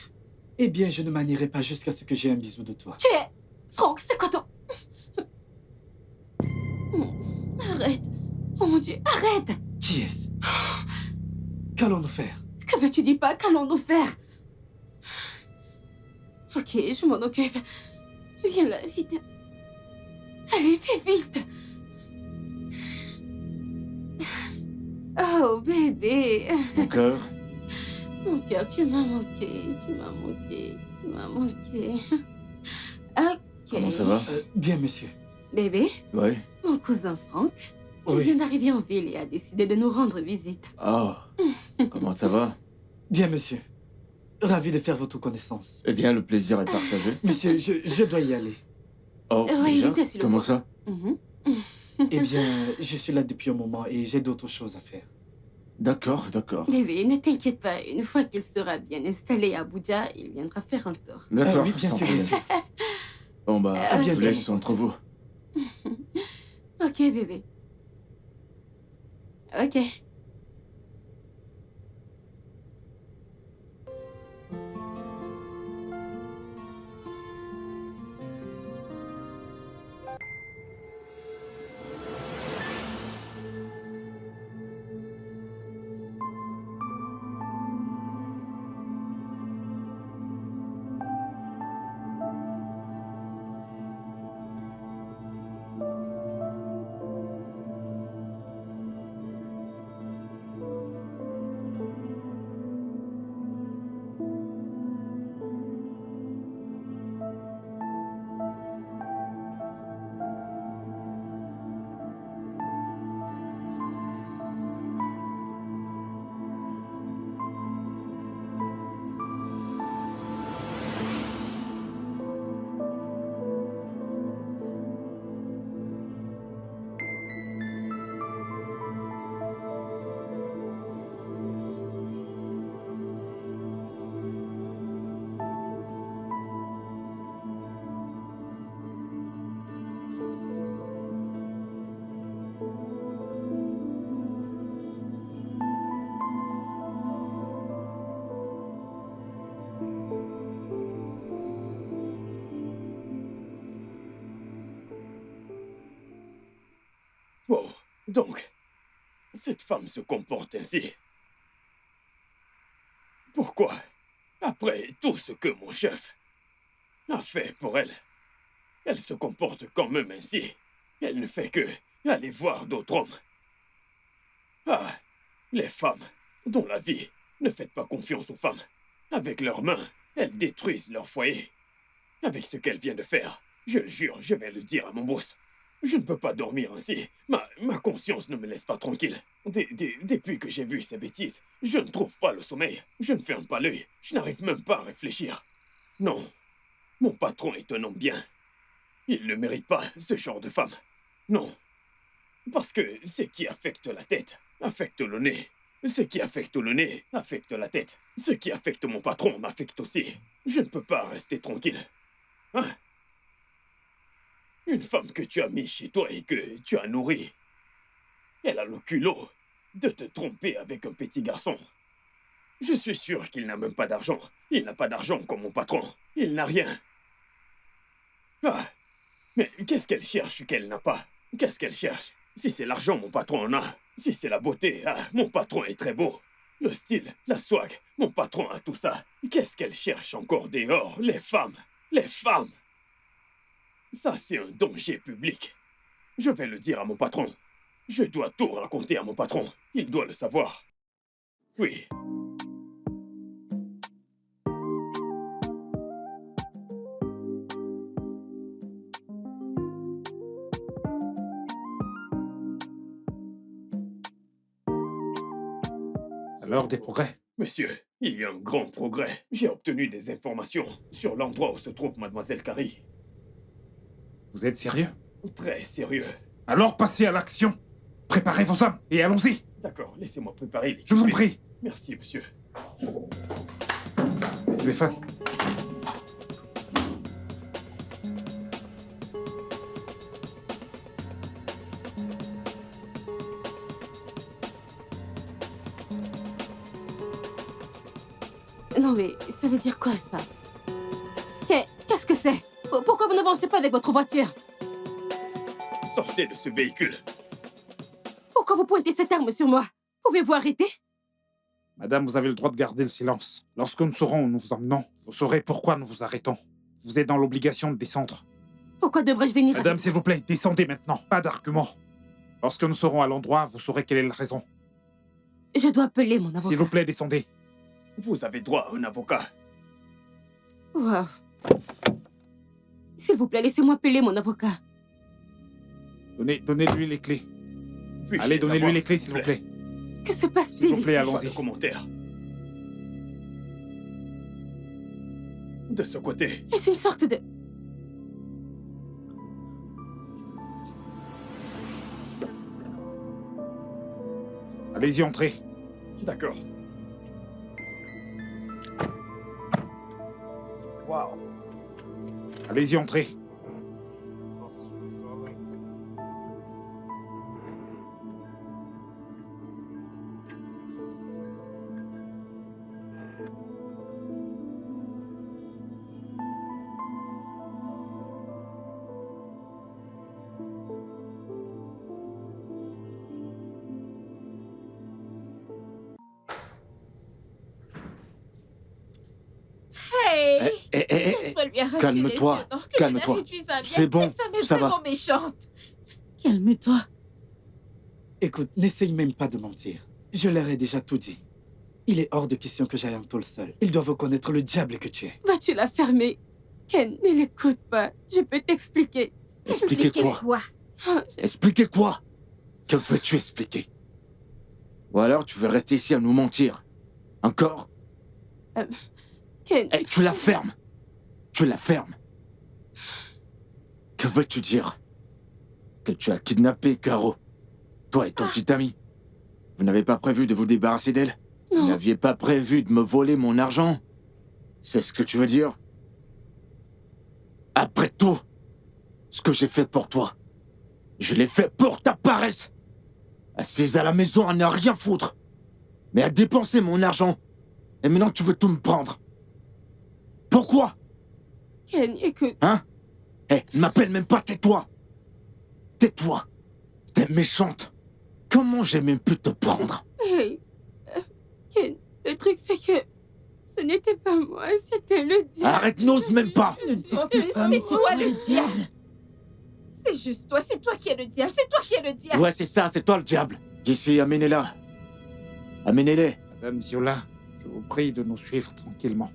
Eh bien, je ne manierai pas jusqu'à ce que j'ai un bisou de toi. Tu es... Franck, c'est quoi ton... Arrête. Oh mon Dieu, arrête. Qui est-ce? Qu'allons-nous faire? Que veux-tu dire pas? Qu'allons-nous faire? Ok, je m'en occupe. Viens là, vite. Allez, fais vite. Oh, bébé. Mon cœur? Mon cœur, tu m'as manqué. Ok. Comment ça va? Bien, monsieur. Bébé, Ouais. mon cousin Franck, il Oui. vient d'arriver en ville et a décidé de nous rendre visite. Ah, comment ça va? Bien, monsieur. Ravi de faire votre connaissance. Eh bien, le plaisir est partagé. Monsieur, je dois y aller. Oh, Oui, il déjà? était sur le Comment point. ça? Mhm. Eh bien, je suis là depuis un moment et j'ai d'autres choses à faire. D'accord. Bébé, ne t'inquiète pas. Une fois qu'il sera bien installé à Abuja, il viendra faire un tour. D'accord. Oui, bien sans sûr, problème. bien sûr. Bon bah, À je vous bientôt, laisse mon entre pote. vous. Ok, bébé. Ok. Oh, donc, cette femme se comporte ainsi. Pourquoi, après tout ce que mon chef a fait pour elle, elle se comporte quand même ainsi? Elle ne fait que aller voir d'autres hommes. Ah, les femmes, dont la vie, ne faites pas confiance aux femmes. Avec leurs mains, elles détruisent leur foyer. Avec ce qu'elle vient de faire, je le jure, je vais le dire à mon boss. Je ne peux pas dormir ainsi. Ma conscience ne me laisse pas tranquille. Depuis que j'ai vu ces bêtises, je ne trouve pas le sommeil. Je ne ferme pas l'œil. Je n'arrive même pas à réfléchir. Non, mon patron est un homme bien. Il ne mérite pas ce genre de femme. Non. Parce que ce qui affecte la tête affecte le nez. Ce qui affecte le nez affecte la tête. Ce qui affecte mon patron m'affecte aussi. Je ne peux pas rester tranquille. Hein? Une femme que tu as mise chez toi et que tu as nourrie, elle a le culot de te tromper avec un petit garçon. Je suis sûr qu'il n'a même pas d'argent. Il n'a pas d'argent comme mon patron. Il n'a rien. Ah, mais qu'est-ce qu'elle cherche qu'elle n'a pas? Qu'est-ce qu'elle cherche? Si c'est l'argent, mon patron en a. Si c'est la beauté, mon patron est très beau. Le style, la swag, mon patron a tout ça. Qu'est-ce qu'elle cherche encore dehors? Les femmes. Les femmes. Ça, c'est un danger public. Je vais le dire à mon patron. Je dois tout raconter à mon patron. Il doit le savoir. Oui. Alors, des progrès? Monsieur, il y a un grand progrès. J'ai obtenu des informations sur l'endroit où se trouve Mademoiselle Carrie. Vous êtes sérieux? Très sérieux. Alors passez à l'action. Préparez vos hommes et allons-y. D'accord, laissez-moi préparer les... Je vous en prie. Merci, monsieur. Téléphone. Non mais, ça veut dire quoi ça? Qu'est-ce que c'est? Pourquoi vous n'avancez pas avec votre voiture? Sortez de ce véhicule. Pourquoi vous pointez cette arme sur moi? Pouvez-vous arrêter? Madame, vous avez le droit de garder le silence. Lorsque nous saurons où nous vous emmenons, vous saurez pourquoi nous vous arrêtons. Vous êtes dans l'obligation de descendre. Pourquoi devrais-je venir Madame, s'il vous plaît, descendez maintenant. Pas d'arguments. Lorsque nous serons à l'endroit, vous saurez quelle est la raison. Je dois appeler mon avocat. S'il vous plaît, descendez. Vous avez droit à un avocat. Wow. S'il vous plaît, laissez-moi appeler mon avocat. Donnez-lui les clés. Puis-je Allez, donnez-lui avoir, les clés, s'il vous plaît. Que se passe-t-il S'il vous plaît, ici? allons-y. Pas de commentaires. De ce côté. Est-ce une sorte de... Allez-y, entrez. D'accord. Wow. Allez-y, entrez. Hey! Eh, Laisse-moi lui arracher calme-toi, les yeux, donc que calme-toi. je la réduise à miettes. C'est bon, Cette femme est ça va. vraiment méchante. Calme-toi. Écoute, n'essaye même pas de mentir. Je leur ai déjà tout dit. Il est hors de question que j'aille en tôle seul. Ils doivent reconnaître le diable que tu es. Vas-tu la fermer? Ken, ne l'écoute pas. Je peux t'expliquer. Expliquer quoi? Oh, Expliquer quoi? Que veux-tu expliquer? Ou alors tu veux rester ici à nous mentir? Encore? Ken... Eh, tu la fermes! Tu la fermes! Que veux-tu dire? Que tu as kidnappé Caro? Toi et ton petit ami? Vous n'avez pas prévu de vous débarrasser d'elle? Vous n'aviez pas prévu de me voler mon argent? C'est ce que tu veux dire? Après tout, ce que j'ai fait pour toi, je l'ai fait pour ta paresse! Assise à la maison à ne rien foutre, mais à dépenser mon argent. Et maintenant tu veux tout me prendre. Pourquoi? Ken, écoute. Hein? Eh, ne m'appelle même pas, tais-toi! Tais-toi! T'es méchante. Comment j'ai même pu te prendre? Hey, Ken, le truc c'est que ce n'était pas moi, c'était le diable. Arrête, n'ose même pas. C'est toi le diable. C'est juste toi, c'est toi qui es le diable, c'est toi qui es le diable. Ouais, c'est ça, c'est toi le diable. D'ici, amenez-la. Amenez-les. Madame Ziola, je vous prie de nous suivre tranquillement.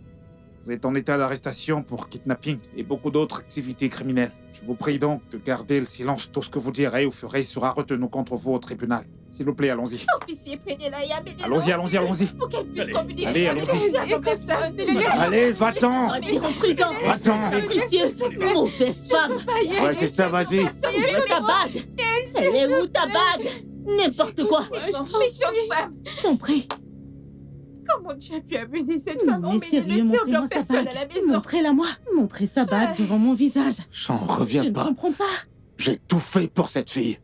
Vous êtes en état d'arrestation pour kidnapping et beaucoup d'autres activités criminelles. Je vous prie donc de garder le silence. Tout ce que vous direz ou ferez sera retenu contre vous au tribunal. S'il vous plaît, allons-y. Officier, prenez-la et amenez-la. Allons-y, allons-y, allons-y. Pour qu'elle puisse Allez. communiquer. Allez, avec allons-y. le diable en personne. Allez, va-t'en. Ils sont en prison. Va-t'en. Monsieur, mauvaise femme. Ouais, c'est ça, vas-y. Je veux ta bague. Elle est où ta bague? N'importe quoi. Méchante femme. Je t'en prie. Comment tu as pu amener cette femme Non, en mais mener sérieux, le diable en montrez-moi sa personne bague. à la maison? Montrez-la-moi. Montrez sa bague devant mon visage. J'en Je reviens ne pas. comprends pas. J'ai tout fait pour cette fille.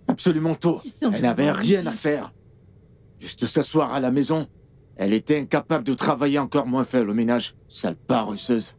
Absolument tout. Ils sont Elle n'avait vraiment rien à bêtes. faire. Juste s'asseoir à la maison. Elle était incapable de travailler, encore moins faire le ménage. Sale paresseuse.